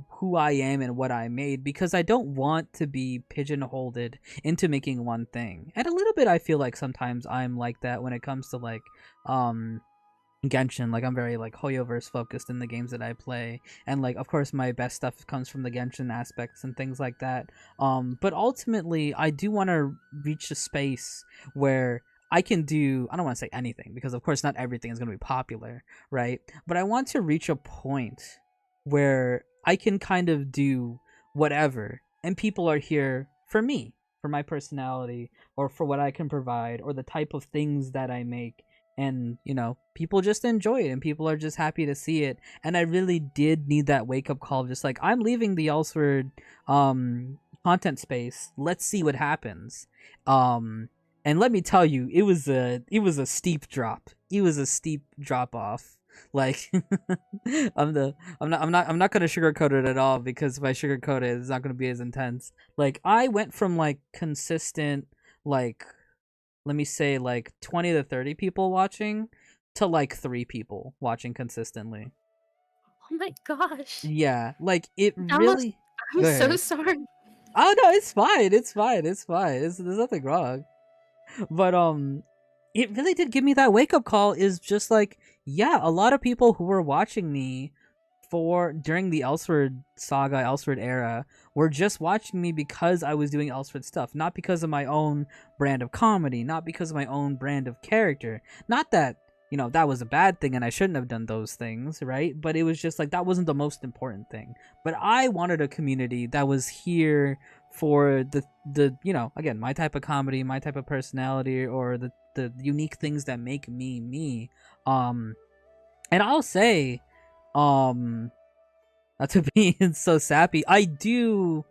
who I am and what I made because I don't want to be pigeonholed into making one thing. And a little bit I feel like sometimes I'm like that when it comes to like um Genshin. Like I'm very like Hoyoverse focused in the games that I play, and like of course my best stuff comes from the Genshin aspects and things like that. But ultimately, I do want to reach a space where I can do. I don't want to say anything because of course not everything is going to be popular, right? But I want to reach a point where I can kind of do whatever, and people are here for me, for my personality, or for what I can provide, or the type of things that I make, and people just enjoy it and people are just happy to see it. And I really did need that wake up call, just like I'm leaving the Elsword content space, let's see what happens. And let me tell you, it was a steep drop. It was a steep drop off. Like I'm not gonna sugarcoat it at all, because if I sugarcoat it, it's not gonna be as intense. Like I went from like consistent, like, let me say, like 20 to 30 people watching to like 3 people watching consistently. Oh my gosh. Yeah, like it That must really. I'm Go so ahead. sorry. Oh no, it's fine. It's fine. It's fine. There's nothing wrong. But it really did give me that wake up call. Is just like, yeah, a lot of people who were watching me for during the Elsword saga, Elsword era, were just watching me because I was doing Elsword stuff, not because of my own brand of comedy, not because of my own brand of character. Not that, that was a bad thing and I shouldn't have done those things, right? But it was just like that wasn't the most important thing. But I wanted a community that was here for the again, my type of comedy, my type of personality, or the unique things that make me me. And I'll say, um not to be so sappy, I do.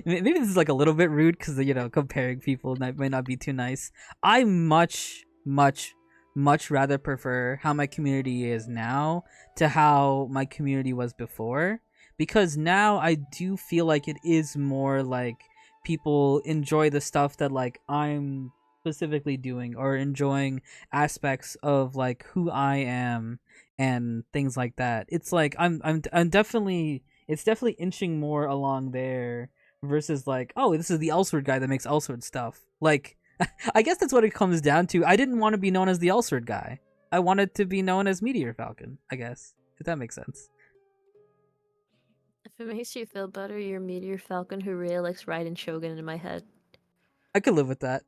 Maybe this is like a little bit rude because comparing people might not be too nice. I much rather prefer how my community is now to how my community was before, because now I do feel like it is more like people enjoy the stuff that like I'm specifically doing, or enjoying aspects of like who I am and things like that. It's like I'm definitely, it's definitely inching more along there, versus like, oh, this is the Elsword guy that makes Elsword stuff. Like, I guess that's what it comes down to. I didn't want to be known as the Elsword guy. I wanted to be known as Meteor Falcon, I guess, if that makes sense. If it makes you feel better, you're Meteor Falcon who really likes Raiden Shogun in my head. I could live with that.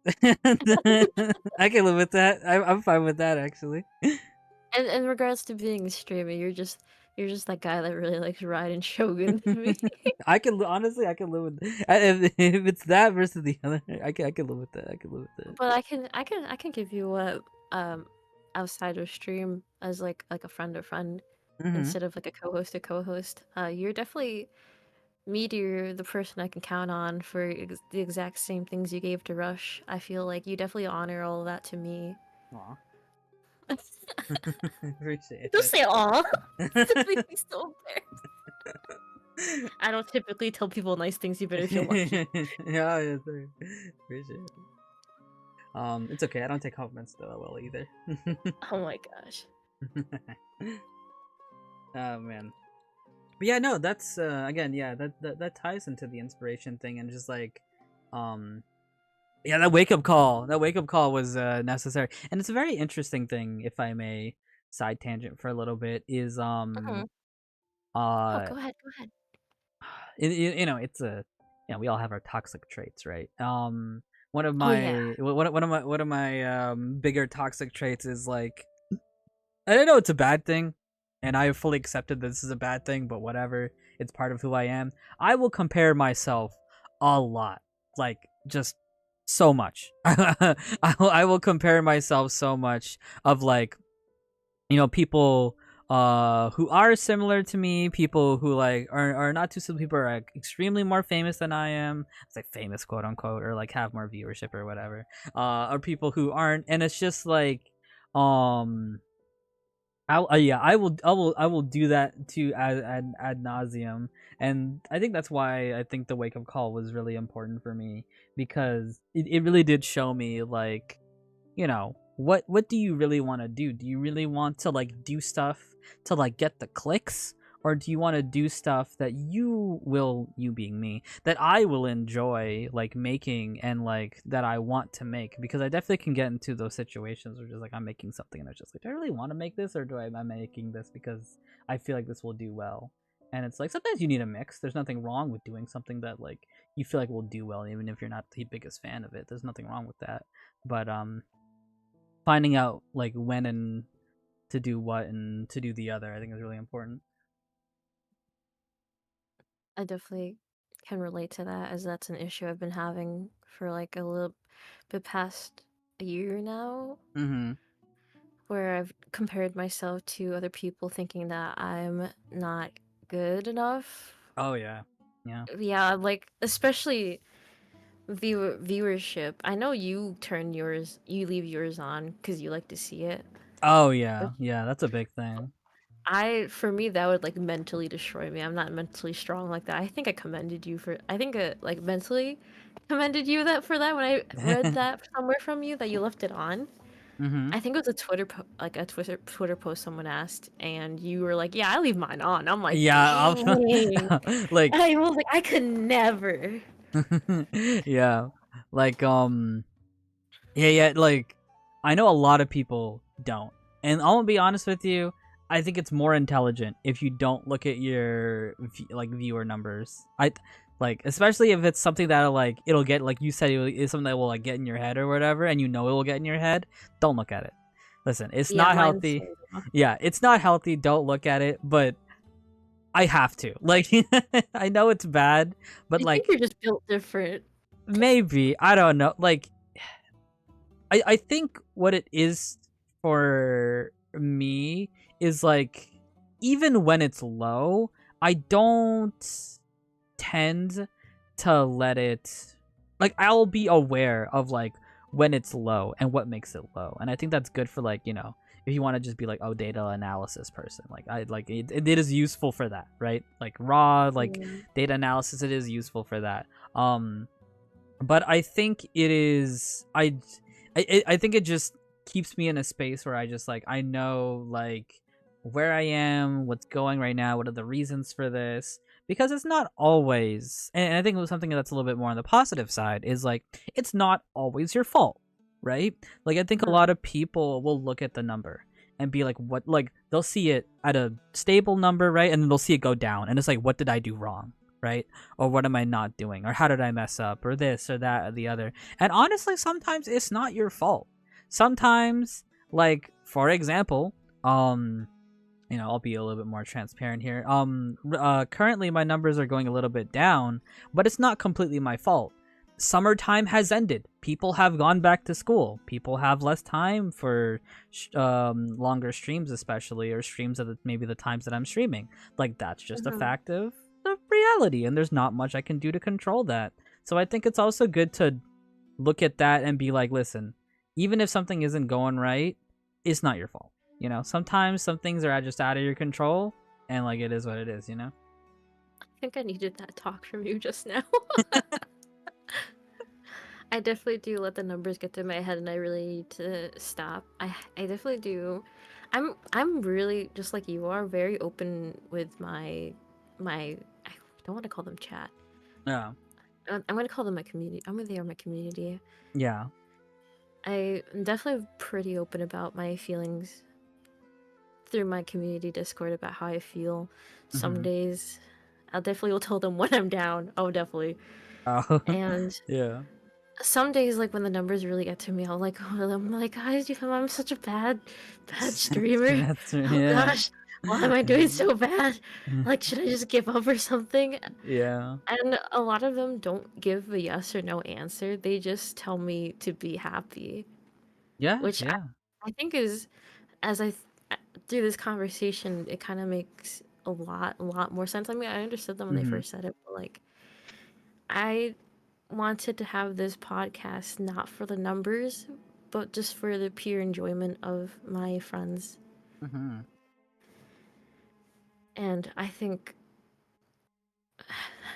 I can live with that. I'm fine with that, actually. And in regards to being a streamer, you're just that guy that really likes Raiden Shogun to me. Honestly, I can live with if it's that versus the other. I can live with that. I can live with that. But I can give you a um outside of stream as like a friend of friend Mm-hmm. instead of like a co-host to co-host. You're definitely Meteor, the person I can count on for the exact same things you gave to Rush. I feel like you definitely honor all of that to me. Aw. Appreciate Don't it. say aw. That makes me so embarrassed. I don't typically tell people nice things, even if you're lucky. Yeah, yeah, sorry. Appreciate it. It's okay. I don't take compliments that well either. Oh my gosh. Oh man. But yeah, no, that's again, yeah, that ties into the inspiration thing, and just like, um, yeah, that wake up call, was necessary, and it's a very interesting thing, if I may side tangent for a little bit, is Mhm. Oh, uh go ahead, go ahead. it's a, we all have our toxic traits, right? One of Oh yeah. my bigger toxic traits is like, I know it's a bad thing, and I have fully accepted that this is a bad thing, but whatever, it's part of who I am. I will compare myself a lot, like just so much. I will compare myself so much, of like, people who are similar to me, people who like are not too similar, people are like extremely more famous than I am. It's like famous, quote unquote, or like have more viewership or whatever. Or people who aren't, and it's just like, um yeah, I will do that to ad nauseum, and I think that's why I think the wake up call was really important for me, because it really did show me like, what do you really want to do? Do you really want to like do stuff to like get the clicks, or do you want to do stuff that you being me, that I will enjoy like making and like that I want to make? Because I definitely can get into those situations where just like I'm making something and it's just like, do I really want to make this, or am I making this because I feel like this will do well? And it's like sometimes you need a mix. There's nothing wrong with doing something that like you feel like will do well, even if you're not the biggest fan of it. There's nothing wrong with that. But finding out like when and to do what and to do the other, I think is really important. I definitely can relate to that, as that's an issue I've been having for like a little bit past a year now, Mm-hmm. where I've compared myself to other people thinking that I'm not good enough. Oh yeah, yeah. Yeah, like especially viewership. I know you leave yours on because you like to see it. Oh But yeah, yeah. That's a big thing. for me, that would like mentally destroy me. I'm not mentally strong like that. I think I commended you for, I think like mentally commended you that for that when I read that somewhere from you that you left it on. Mm-hmm. I think it was a like a Twitter post someone asked, and you were like, "Yeah, I leave mine on." I'm like, Yeah, "Dang!" like I was like, "I could never." yeah, like yeah, like I know a lot of people don't, and I'm gonna be honest with you. I think it's more intelligent if you don't look at your like viewer numbers. I like especially if it's something that like it'll get like you said it's something that will like get in your head or whatever, and you know it will get in your head. Don't look at it. Listen, it's Yeah, not mine's healthy. so low. Yeah, it's not healthy. Don't look at it, but I have to. Like I know it's bad, but I think like you're just built different. maybe I don't know. Like I think what it is for me is like even when it's low, I don't tend to let it like I'll be aware of like when it's low and what makes it low. And I think that's good for like, if you want to just be like, oh, data analysis person. Like I like it is useful for that, right? Like raw like Yeah. data analysis, it is useful for that. But I think it is I think it just keeps me in a space where I just like I know like where I am, what's going right now, what are the reasons for this, because it's not always, and I think it was something that's a little bit more on the positive side is like it's not always your fault, right? Like I think a Mhm. lot of people will look at the number and be like what, like they'll see it at a stable number, right? And then they'll see it go down and it's like what did I do wrong? Right? Or what am I not doing? Or how did I mess up? Or this or that or the other. And honestly, sometimes it's not your fault. Sometimes, like, for example, I'll be a little bit more transparent here. Currently my numbers are going a little bit down, but it's not completely my fault. Summertime has ended. People have gone back to school. People have less time for longer streams, especially, or streams at maybe the times that I'm streaming. Like that's just a Mhm. fact of the reality, and there's not much I can do to control that. So I think it's also good to look at that and be like, listen, even if something isn't going right, it's not your fault. Sometimes some things are just out of your control, and like it is what it is. I think I needed that talk from you just now. I definitely do let the numbers get to my head, and I really need to stop. I definitely do. I'm really just like you are, very open with my. I don't want to call them chat. Yeah, I'm gonna call them my community. I'm gonna they are my community. yeah. I'm definitely pretty open about my feelings through my community Discord about how I feel. Some Mm-hmm. days, I'll definitely will tell them when I'm down. Oh, definitely. Oh, And yeah. some days, like when the numbers really get to me, I'm like, guys, I'm such a bad streamer. That's Oh yeah. gosh, why am I doing so bad? Like, should I just give up or something? Yeah. And a lot of them don't give a yes or no answer. They just tell me to be happy, Yeah, which yeah. I think is, as through this conversation, it kind of makes a lot more sense. I mean, I understood them when they Mm-hmm. first said it, but like, I wanted to have this podcast not for the numbers, but just for the pure enjoyment of my friends. Mm-hmm. And I think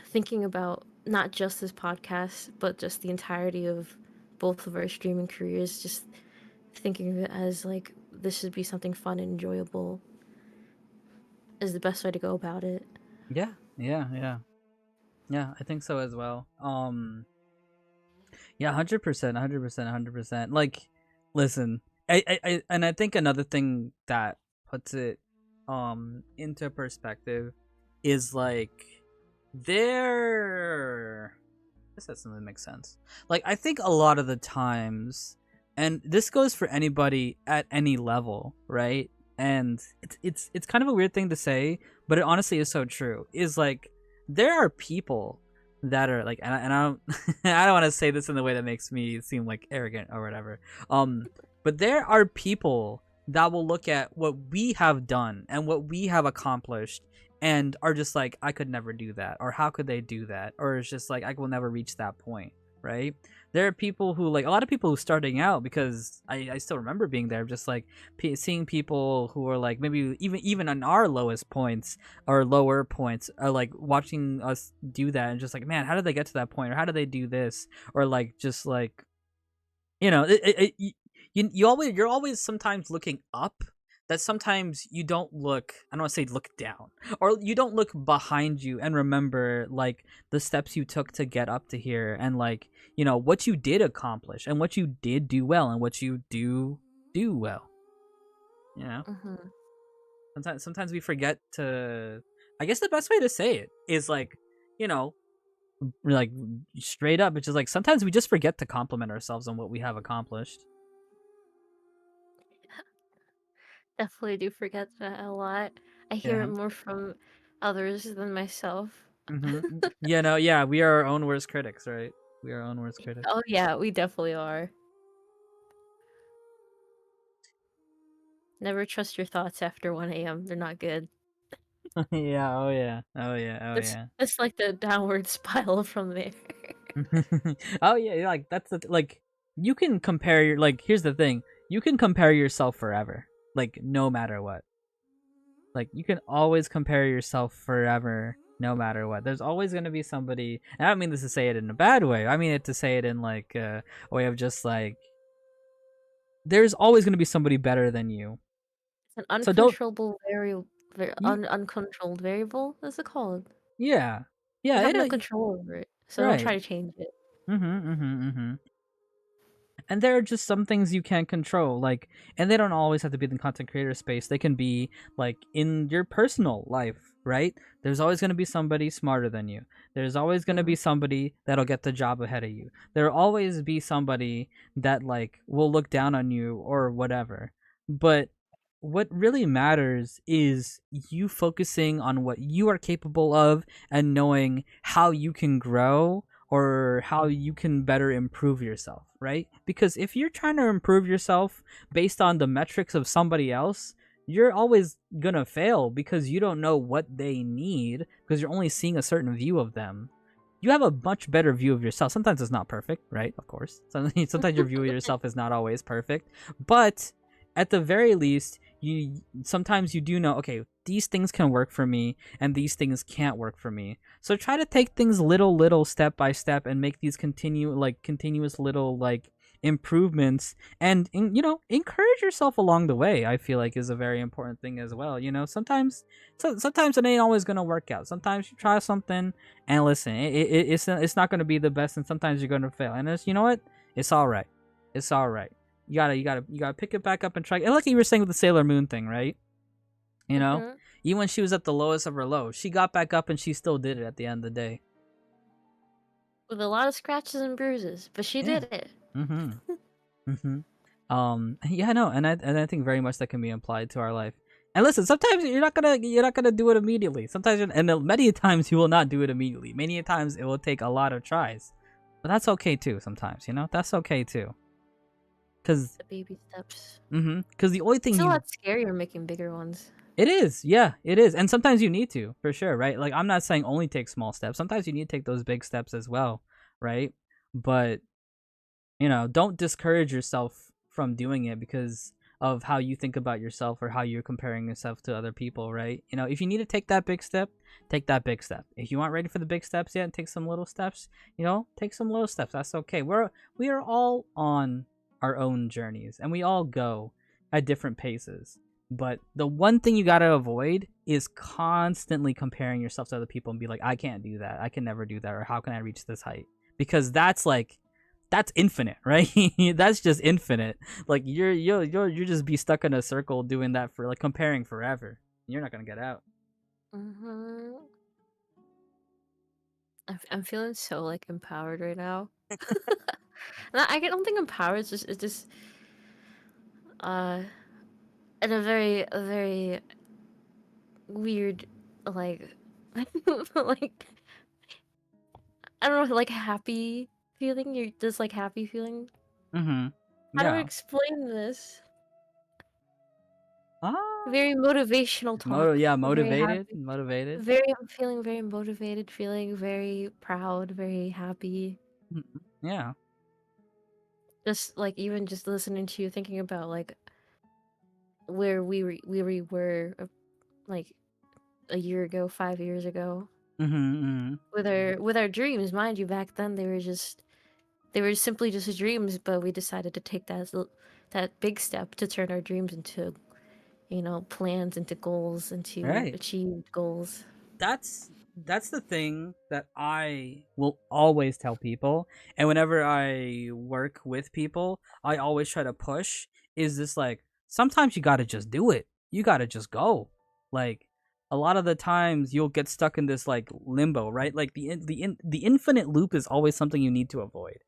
thinking about not just this podcast, but just the entirety of both of our streaming careers, just thinking of it as like this should be something fun and enjoyable. is the best way to go about it. Yeah, I think so as well. Yeah, 100%, 100%, 100%. Like, listen, and I think another thing that puts it into perspective is like there. This has something that makes sense. Like, I think a lot of the times, and this goes for anybody at any level, right? And it's kind of a weird thing to say, but it honestly is so true. Is like there are people that are like, and I don't, I don't want to say this in the way that makes me seem like arrogant or whatever. But there are people that will look at what we have done and what we have accomplished and are just like, I could never do that, or how could they do that, or it's just like I will never reach that point, right? There are people who like a lot of people who starting out, because I still remember being there, just like seeing people who are like maybe even on our lowest points or lower points are like watching us do that and just like, man, how did they get to that point, or how did they do this, or like just like, you know, you're always sometimes looking up, that sometimes you don't look, I don't want to say look down, or you don't look behind you and remember like the steps you took to get up to here, and like, you know, what you did accomplish and what you did do well and what you do well, you know. Sometimes we forget to, I guess the best way to say it is like, you know, like straight up, it's just like sometimes we just forget to compliment ourselves on what we have accomplished. Definitely do forget that a lot. I hear it Yeah. more from others than myself. You know, yeah, we are our own worst critics, right? We are our own worst critics. Oh yeah, we definitely are. Never trust your thoughts after 1 a.m. They're not good. Yeah, oh yeah. Oh yeah. Oh yeah. It's like the downward spiral from there. Oh yeah, like that's the like you can compare your, like, here's the thing. You can compare yourself forever. Like no matter what. Like you can always compare yourself forever no matter what. There's always going to be somebody, and I don't mean this to say it in a bad way. I mean it to say it in like a way of just like there's always going to be somebody better than you. It's an So don't uncontrollable variable. Uncontrolled variable. What's it called? yeah. You Yeah, have it no control over it, so don't right. try to change it. And there are just some things you can't control, like, and they don't always have to be in the content creator space. They can be like in your personal life, right? There's always going to be somebody smarter than you. There's always going to be somebody that'll get the job ahead of you. There'll always be somebody that like will look down on you or whatever. But what really matters is you focusing on what you are capable of and knowing how you can grow or how you can better improve yourself, right? Because if you're trying to improve yourself based on the metrics of somebody else, you're always gonna fail because you don't know what they need because you're only seeing a certain view of them. You have a much better view of yourself. Sometimes it's not perfect, right? Of course. Sometimes your view of yourself is not always perfect, but at the very least, you sometimes you do know, okay, these things can work for me and these things can't work for me. So try to take things little step by step and make these continuous little like improvements, and you know, encourage yourself along the way. I feel like is a very important thing as well. You know, sometimes it ain't always gonna work out. Sometimes you try something and listen, it's not gonna be the best, and sometimes you're gonna fail. And it's, you know what? It's all right. It's all right. You gotta pick it back up and try. And like you were saying with the Sailor Moon thing, right? You know, even when she was at the lowest of her low, she got back up and she still did it at the end of the day. With a lot of scratches and bruises, but she Yeah. did it. Yeah, no, and I think very much that can be applied to our life. And listen, sometimes you're not gonna do it immediately. Sometimes, and many times you will not do it immediately. Many times it will take a lot of tries, but that's okay too. Sometimes, you know, that's okay too. Cause, The baby steps. cause the only thing It's a you lot scarier making bigger ones. it is, yeah, it is, and sometimes you need to, for sure, right? Like I'm not saying only take small steps. Sometimes you need to take those big steps as well, right? But you know, don't discourage yourself from doing it because of how you think about yourself or how you're comparing yourself to other people, right? You know, if you need to take that big step, take that big step. If you aren't ready for the big steps yet, take some little steps. You know, take some little steps. That's okay. We are all on our own journeys, and we all go at different paces. But the one thing you gotta avoid is constantly comparing yourself to other people and be like, I can't do that. I can never do that. Or how can I reach this height? Because that's infinite, right? That's just infinite. Like you're just be stuck in a circle doing that for like comparing forever. You're not gonna get out. Mm-hmm. I'm feeling so like empowered right now. I don't think empowered. It's just uh in a very weird like like I don't know, like happy feeling. You're just like happy feeling. Mm-hmm. How do I Yeah. explain this? Ah. Very motivational talk. Yeah, I'm very motivated, happy. motivated. I'm feeling very motivated, feeling very proud, very happy. Mhm. Yeah. Just like even just listening to you thinking about like where we were like a year ago, 5 years ago. Mm-hmm. With our dreams, mind you, back then they were simply just dreams, but we decided to take that big step to turn our dreams into, plans, into goals, into Right. achieved goals. That's the thing that I will always tell people, and whenever I work with people, I always try to push is this like sometimes you got to just do it. You got to just go. Like a lot of the times you'll get stuck in this like limbo, right? Like the infinite loop is always something you need to avoid.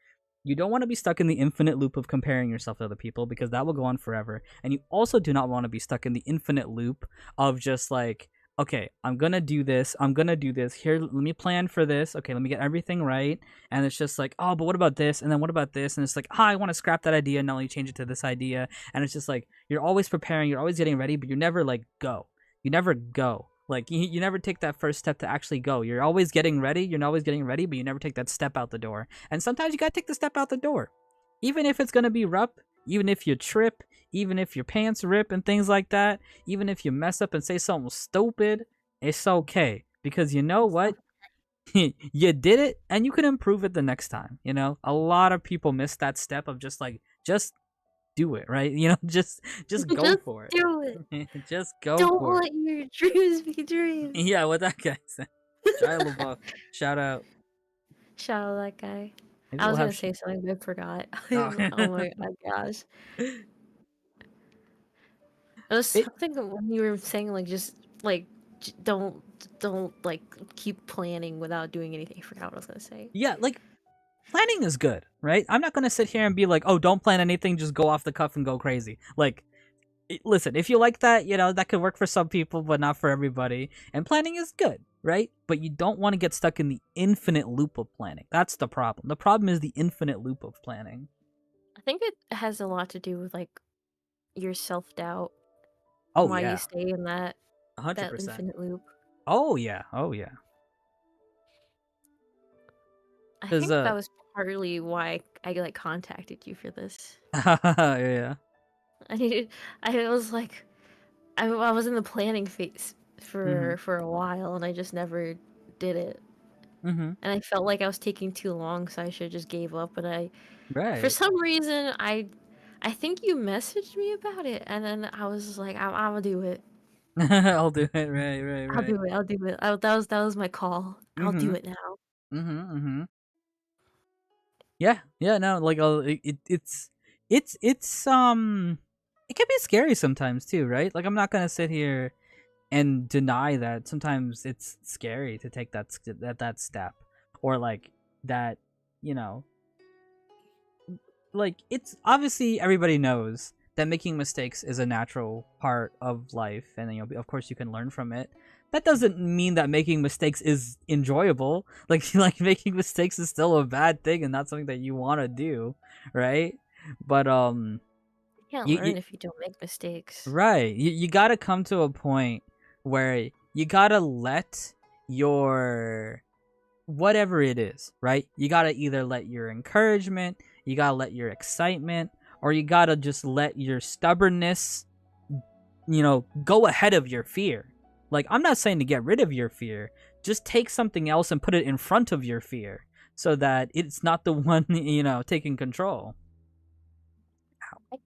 You don't want to be stuck in the infinite loop of comparing yourself to other people because that will go on forever. And you also do not want to be stuck in the infinite loop of just like, okay, I'm gonna do this. I'm gonna do this. Here, let me plan for this. Okay, let me get everything right. And it's just like, oh, but what about this? And then what about this? And it's like, I want to scrap that idea. Now let me change it to this idea. And it's just like you're always preparing. You're always getting ready, but you never like go. You never go. Like you never take that first step to actually go. You're always getting ready. You're always getting ready, but you never take that step out the door. And sometimes you gotta take the step out the door, even if it's gonna be rough. Even if you trip, even if your pants rip and things like that, even if you mess up and say something stupid, it's okay because you know what? You did it and you can improve it the next time. You know, a lot of people miss that step of just do it, right? You know, just go Just for do it. it. Just go Don't for it. let your dreams be dreams. Yeah, what that guy said. Shia LaBeouf, shout out. Shout out that guy. Maybe I we'll was have. gonna say something, but I forgot. Oh. Oh my gosh. It was it, something when you were saying like just like don't like keep planning without doing anything. I forgot what I was gonna say. yeah, like planning is good, right? I'm not gonna sit here and be like, oh, don't plan anything, just go off the cuff and go crazy. Like, listen, if you like that, you know that could work for some people, but not for everybody. And planning is good, right? But you don't want to get stuck in the infinite loop of planning. That's the problem. The problem is the infinite loop of planning. I think it has a lot to do with like your self doubt and Oh why you yeah, stay in that 100%. infinite loop. Oh yeah, oh yeah. I Cause think that was partly why I like contacted you for this. yeah. I needed. I was like, I was in the planning phase Mhm. for a while, and I just never did it. Mhm. And I felt like I was taking too long, so I should have just gave up. And for Right. some reason, I think you messaged me about it, and then I was just like, I'm gonna do it. I'll do it. Right. Right. I'll Right. do it. I'll do it. That was my call. I'll do Mhm. it now. Mhm. Mhm. Yeah, yeah, no, like it's it can be scary sometimes too, right? Like I'm not gonna sit here and deny that sometimes it's scary to take that step or like that, you know, like it's obviously everybody knows that making mistakes is a natural part of life, and you know, of course, you can learn from it. That doesn't mean that making mistakes is enjoyable. Like making mistakes is still a bad thing and not something that you want to do, right? But You can't you learn if you don't make mistakes. right, you got to come to a point where you got to let your whatever it is, right? You gotta either let your encouragement, you gotta let your excitement, or you gotta just let your stubbornness, you know, go ahead of your fear. Like, I'm not saying to get rid of your fear, just take something else and put it in front of your fear so that it's not the one, you know, taking control. I,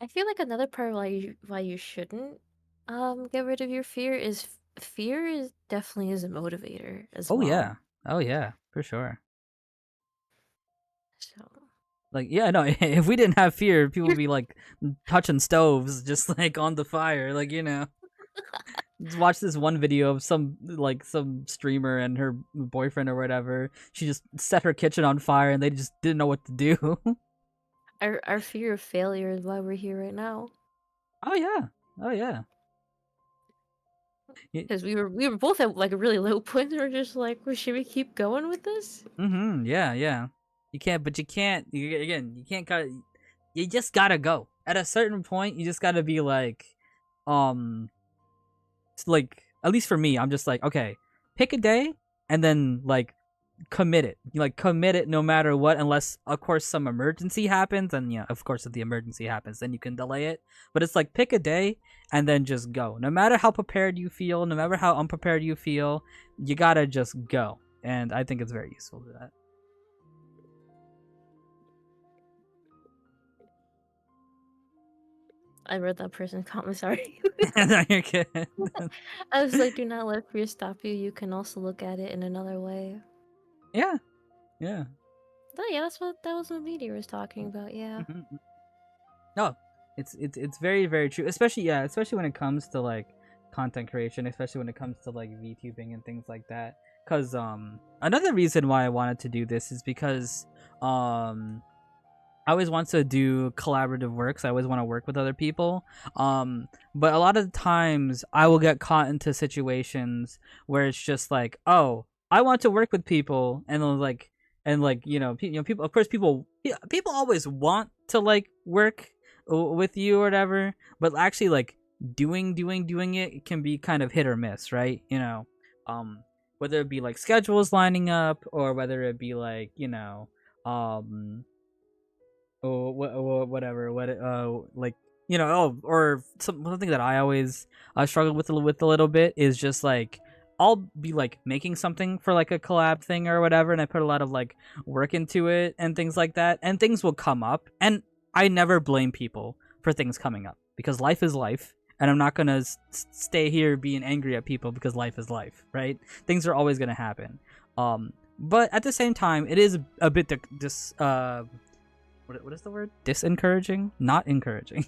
I feel like another part why you shouldn't Get rid of your fear is fear is definitely is a motivator as Oh well. yeah. Oh yeah, for sure. So Like, yeah, no, if we didn't have fear, people would be like touching stoves just like on the fire, like, you know. Just watch this one video of some streamer and her boyfriend or whatever. She just set her kitchen on fire and they just didn't know what to do. our fear of failure is why we're here right now. Oh yeah. Oh yeah. Because we were both at like a really low point. And we're just like, well, should we keep going with this? Mm-hmm. Yeah, yeah. You can't, but you can't. Again, you can't cut. You just gotta go. At a certain point, you just gotta be like, um, it's like at least for me, I'm just like, okay, pick a day and then like commit it. You like commit it no matter what, unless of course some emergency happens, and yeah, of course if the emergency happens, then you can delay it. But it's like pick a day and then just go. No matter how prepared you feel, no matter how unprepared you feel, you gotta just go. And I think it's very useful for that. I read that person's comment. Sorry. No, you're good. I was like, do not let fear stop you. You can also look at it in another way. Yeah, yeah. But yeah, that was what Meteor was talking about. Yeah. Mm-hmm. No, it's very very true. Especially yeah, especially when it comes to like content creation, especially when it comes to like VTubing and things like that. Cause another reason why I wanted to do this is because I always want to do collaborative works. I always want to work with other people. But a lot of the times I will get caught into situations where it's just like, oh, I want to work with people, and then like people. Of course, people always want to like work with you or whatever. But actually, like doing it can be kind of hit or miss, right? Whether it be like schedules lining up or whether it be like whatever like or something that I always struggle with a little bit is just like I'll be like making something for like a collab thing or whatever, and I put a lot of like work into it and things like that, and things will come up, and I never blame people for things coming up because life is life, and I'm not gonna stay here being angry at people because life is life, right? Things are always gonna happen. But at the same time, it is a bit what is the word? Disencouraging? Not encouraging.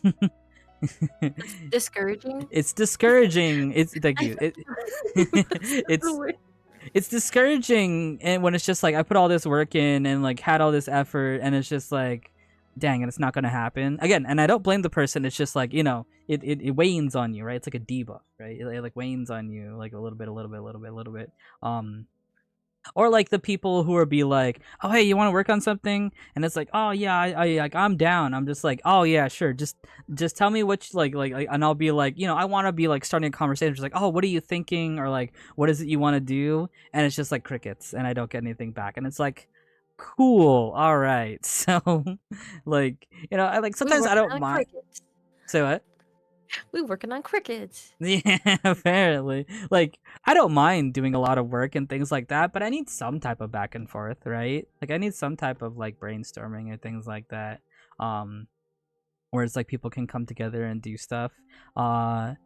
Discouraging. It's discouraging. It's thank you. It's it's discouraging, and when it's just like I put all this work in and like had all this effort, and it's just like, dang, and it's not gonna happen again. And I don't blame the person. It's just like it wanes on you, right? It's like a debuff, right? It like wanes on you like a little bit, a little bit, a little bit, a little bit. Or like the people who are be like, oh hey, you want to work on something, and it's like, oh yeah, I like I'm down. I'm just like, oh yeah, sure, just tell me what you, like, and I'll be like, I want to be like starting a conversation, just like, oh, what are you thinking, or like, what is it you want to do, and it's just like crickets, and I don't get anything back, and it's like, cool, all right, so like, I like sometimes I don't mind. Crickets. Say what? We working on crickets. Yeah, apparently. Like, I don't mind doing a lot of work and things like that, but I need some type of back and forth, right? Like, I need some type of like brainstorming and things like that. Um, where it's like people can come together and do stuff. But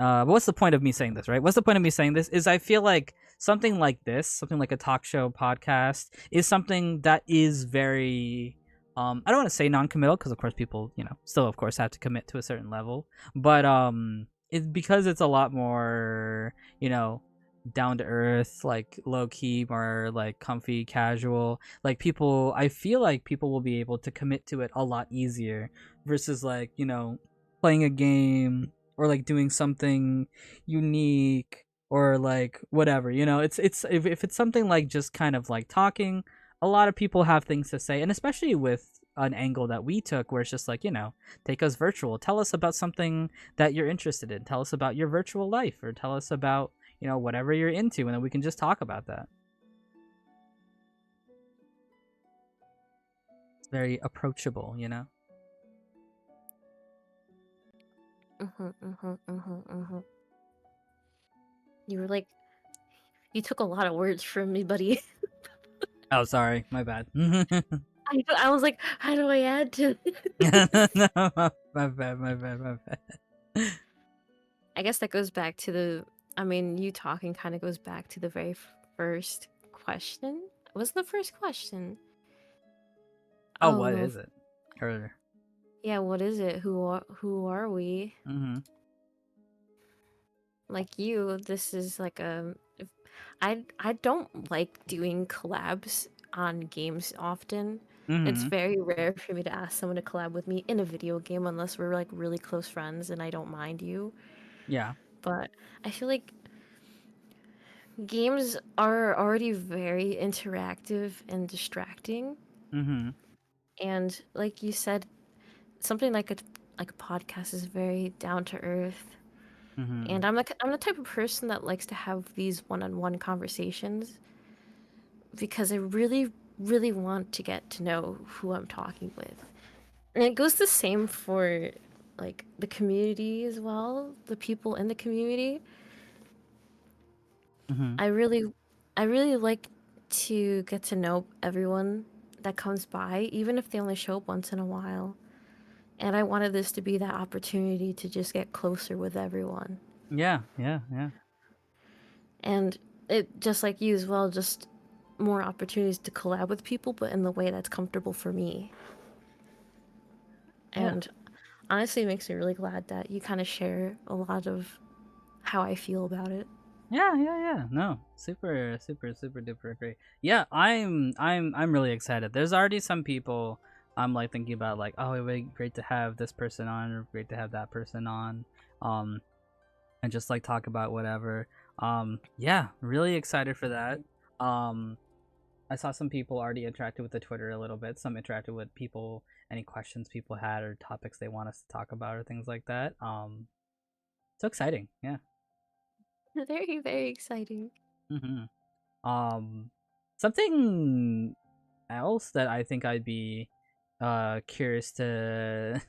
what's the point of me saying this, right? What's the point of me saying this is I feel like something like this, something like a talk show podcast, is something that is very I don't want to say non-committal because of course people still of course have to commit to a certain level, but it's because it's a lot more down to earth, like low key, more like comfy, casual. Like I feel like people will be able to commit to it a lot easier versus like playing a game or like doing something unique or like whatever. It's if it's something like just kind of like talking, a lot of people have things to say, and especially with an angle that we took where it's just like take us virtual, tell us about something that you're interested in, tell us about your virtual life, or tell us about whatever you're into, and then we can just talk about that. It's very approachable. You were like, you took a lot of words from me, buddy. Oh, sorry, my bad. I was like, how do I add to No, my bad. I guess that goes back to the. I mean, you talking kind of goes back to the very first question. What's the first question? Oh, Oh what no. is it? Or Yeah, what is it? Who are we? mm-hmm. Like you, this is like a. I don't like doing collabs on games often. It's Mm-hmm. very rare for me to ask someone to collab with me in a video game unless we're like really close friends and I don't mind you. Yeah. But I feel like games are already very interactive and distracting. Mm-hmm. And like you said, something like a podcast is very down to earth. Mm-hmm. And I'm the type of person that likes to have these one-on-one conversations because I really, really want to get to know who I'm talking with. And it goes the same for like the community as well, the people in the community. Mm-hmm. I really I really like to get to know everyone that comes by, even if they only show up once in a while. And I wanted this to be that opportunity to just get closer with everyone. Yeah. Yeah. Yeah. And it just like you as well, just more opportunities to collab with people, but in the way that's comfortable for me. Yeah. And honestly, it makes me really glad that you kind of share a lot of how I feel about it. Yeah, yeah, yeah. No, super, super, super duper great. Yeah, I'm really excited. There's already some people I'm like thinking about, like, oh, it would be great to have this person on, or great to have that person on, um, and just like talk about whatever. Yeah, really excited for that. Um, I saw some people already interacted with the Twitter a little bit. Some interacted with people, any questions people had or topics they want us to talk about or things like that. So exciting. Yeah. Very, very exciting. Mm-hmm. Um, Something else that I think I'd be curious to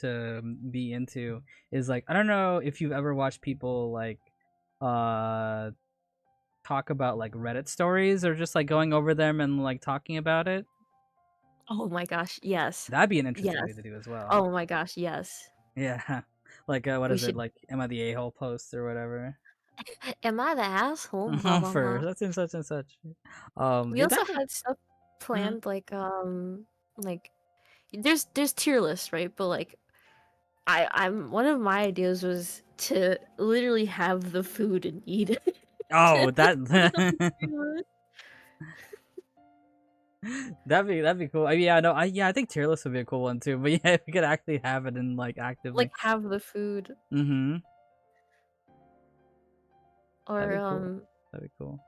to be into is, like, I don't know if you've ever watched people like uh talk about like Reddit stories, or just like going over them and like talking about it. Oh my gosh, yes. That'd be an interesting Yes. thing to do as well. Oh my gosh, yes. Yeah. Like what We is it, should. like, am I the a-hole post or whatever? Am I the asshole? Blah blah For blah. such and such and such. We Yeah, also that. had stuff Mhm. planned like there's tier lists, right? But like I'm one of my ideas was to literally have the food and eat it. To Oh, put it on the that. tier list. That'd be cool. Yeah, no, I think tier list would be a cool one too. But yeah, if we could actually have it and like actively. Like have the food. Mm-hmm. That'd Or be cool. That'd be cool.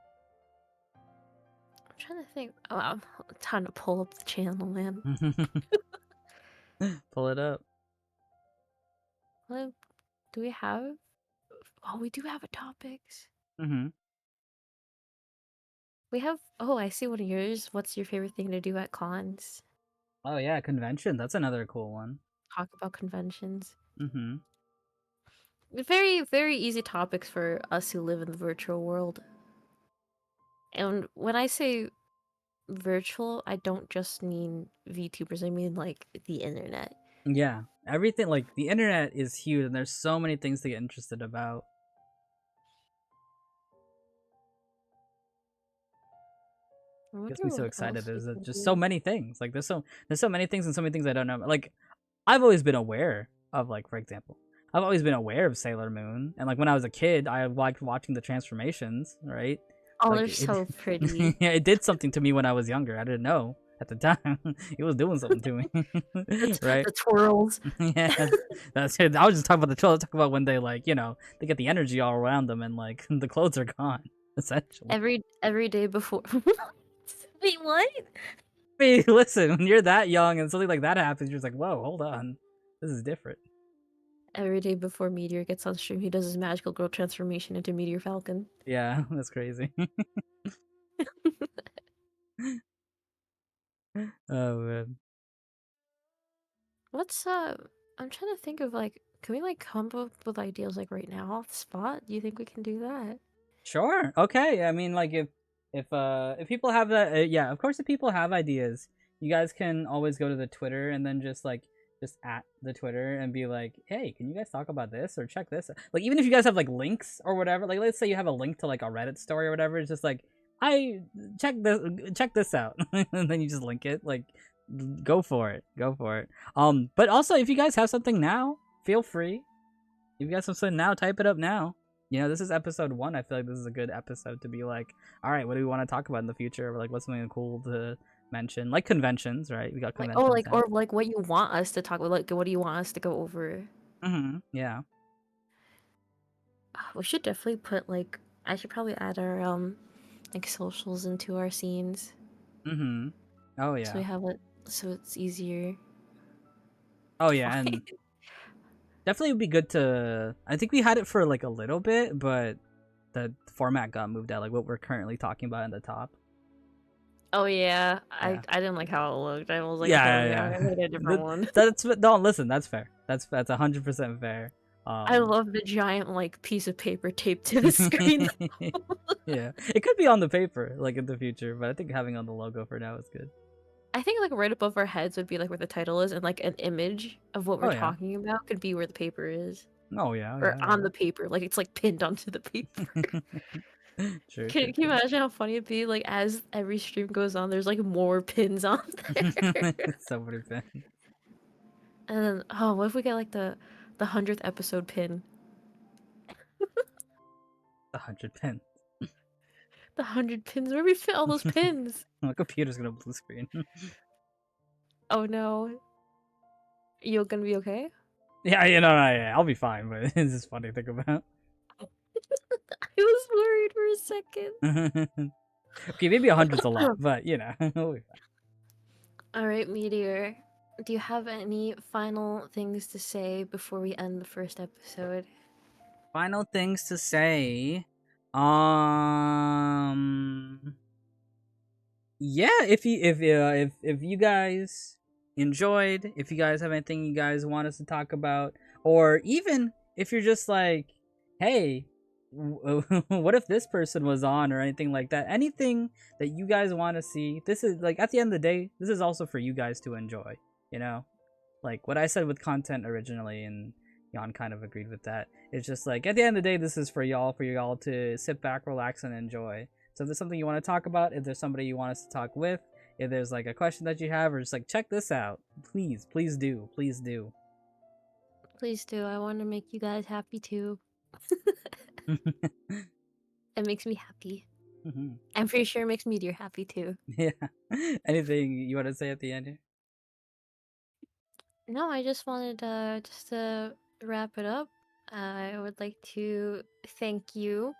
I'm trying to think. Oh, I'm time to pull up the channel, man. Pull it up. What do we have? Oh, we do have a topics. Mm-hmm. We have. Oh, I see one of yours. What's your favorite thing to do at cons? Oh yeah, convention. That's another cool one. Talk about conventions. Mm-hmm. Very, very easy topics for us who live in the virtual world. And when I say virtual, I don't just mean VTubers, I mean like the internet. Yeah, everything, like, the internet is huge, and there's so many things to get interested about. I Gets wonder me so what excited. else we There's can just so do. many things. Like, there's so many things and so many things I don't know. Like, I've always been aware of, like, for example, I've always been aware of Sailor Moon, and like when I was a kid, I liked watching the transformations. Right, Oh, like they're so pretty. yeah, it did something to me when I was younger. I didn't know at the time. It was doing something to me. Right. The twirls. Yeah, that's it. I was just talking about the trailer. Talk about when they, like, they get the energy all around them, and like the clothes are gone essentially. Every day before. Wait, what? Hey, listen, when you're that young and something like that happens, you're just like, whoa, hold on, this is different. Every day before Meteor gets on stream, he does his magical girl transformation into Meteor Falcon. Yeah, that's crazy. Oh man. What's I'm trying to think of like, can we like come up with ideas like right now off the spot? Do you think we can do that? Sure. Okay. I mean, like, if people have that, yeah, of course, if people have ideas, you guys can always go to the Twitter and then just like just at the Twitter and be like, hey, can you guys talk about this or check this? Like, even if you guys have like links or whatever, like let's say you have a link to like a Reddit story or whatever, it's just like, I check this out, and then you just link it. Like, go for it, go for it. But also if you guys have something now, feel free. If you guys have something now, type it up now. You know, this is episode 1. I feel like this is a good episode to be like, all right, what do we want to talk about in the future? Or like, what's something cool to mention? Like conventions, right? We got Like, conventions now. or like what you want us to talk about. Like, what do you want us to go over? Yeah. We should definitely put like. I should probably add our like socials into our scenes. Oh yeah. So we have it. So it's easier. Oh To yeah, and find. definitely would be good to. I think we had it for like a little bit, but the format got moved out. Like what we're currently talking about in the top. Oh yeah, Yeah. I didn't like how it looked. I was like, Yeah, okay, yeah, I made a different one. That's no. Listen, that's fair. That's 100% fair. I love the giant like piece of paper taped to the screen. Yeah, it could be on the paper like in the future, but I think having on the logo for now is good. I think like right above our heads would be like where the title is, and like an image of what we're Oh yeah. talking about could be where the paper is, Oh yeah. or on the paper, like it's like pinned onto the paper. True. Can you imagine how funny it'd be? Like as every stream goes on, there's like more pins on there. So many pins. And then oh, what if we get like the 100th episode pin? 100 pins. The 100 pins. Where we fit all those pins? My computer's gonna blue screen. Oh no. You gonna be okay? Yeah, you know, yeah, I'll be fine, but it's just funny to think about. I was worried for a second. Okay, maybe 100's a lot, but you know, we'll be fine. All right, Meteor. Do you have any final things to say before we end the first episode? Final things to say. Yeah, if you guys enjoyed, if you guys have anything you guys want us to talk about, or even if you're just like, hey, what if this person was on or anything like that, anything that you guys want to see, this is like at the end of the day, this is also for you guys to enjoy, you know, like what I said with content originally, and Jan kind of agreed with that. It's just like at the end of the day, this is for y'all to sit back, relax, and enjoy. So if there's something you want to talk about, if there's somebody you want us to talk with, if there's like a question that you have, or just like check this out, please do. Please do. I want to make you guys happy too. It makes me happy. I'm pretty sure it makes Meteor happy too. Yeah. Anything you want to say at the end here? No, I just wanted just to wrap it up. I would like to thank you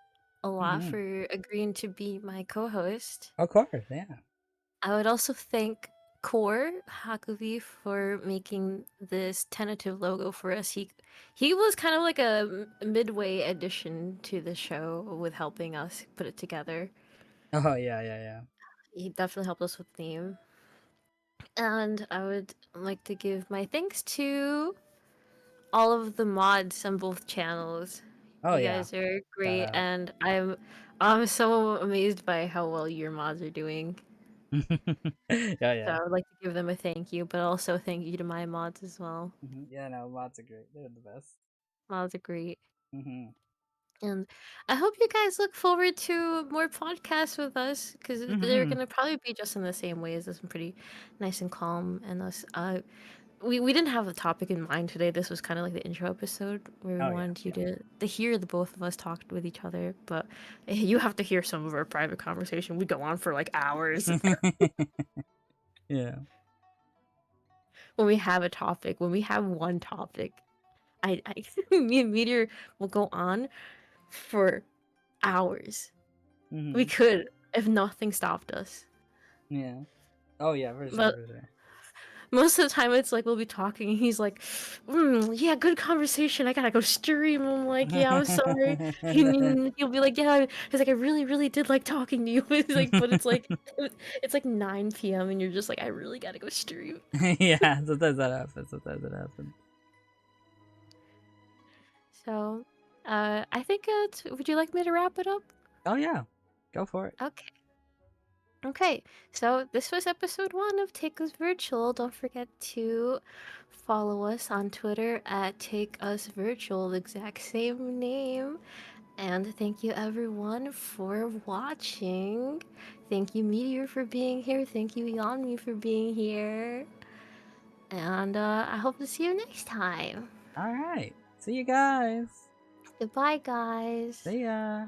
a lot for agreeing to be my co-host. Of course, yeah. I would also thank Core Hakubi for making this tentative logo for us. He was kind of like a midway addition to the show with helping us put it together. Oh yeah. He definitely helped us with the theme. And I would like to give my thanks to all of the mods on both channels. Oh you yeah. guys are great, and I'm so amazed by how well your mods are doing. Yeah. So I would like to give them a thank you, but also thank you to my mods as well. Yeah, no, mods are great. They're the best. Mods are great. And I hope you guys look forward to more podcasts with us, because they're gonna probably be just in the same way as this one, pretty nice and calm. And us, we didn't have a topic in mind today. This was kind of like the intro episode where we wanted you to hear the both of us talk with each other. But you have to hear some of our private conversation. We go on for like hours. Yeah. When we have a topic, when we have one topic, me and Meteor will go on for hours. We could if nothing stopped us. Yeah. Oh yeah, for sure. Most of the time it's like we'll be talking and he's like, yeah, good conversation, I gotta go stream. I'm like, yeah, I'm sorry. He'll be like, yeah, he's like, I really did like talking to you. It's like, but it's like 9 p.m. and you're just like, I really gotta go stream. Yeah, sometimes that happens. So I think would you like me to wrap it up? Oh yeah, go for it. Okay. Okay, so this was episode 1 of Take Us Virtual. Don't forget to follow us on Twitter at Take Us Virtual, the exact same name. And thank you everyone for watching. Thank you Meteor for being here. Thank you Yanmi for being here. And I hope to see you next time. All right. See you guys. Goodbye, guys. See ya.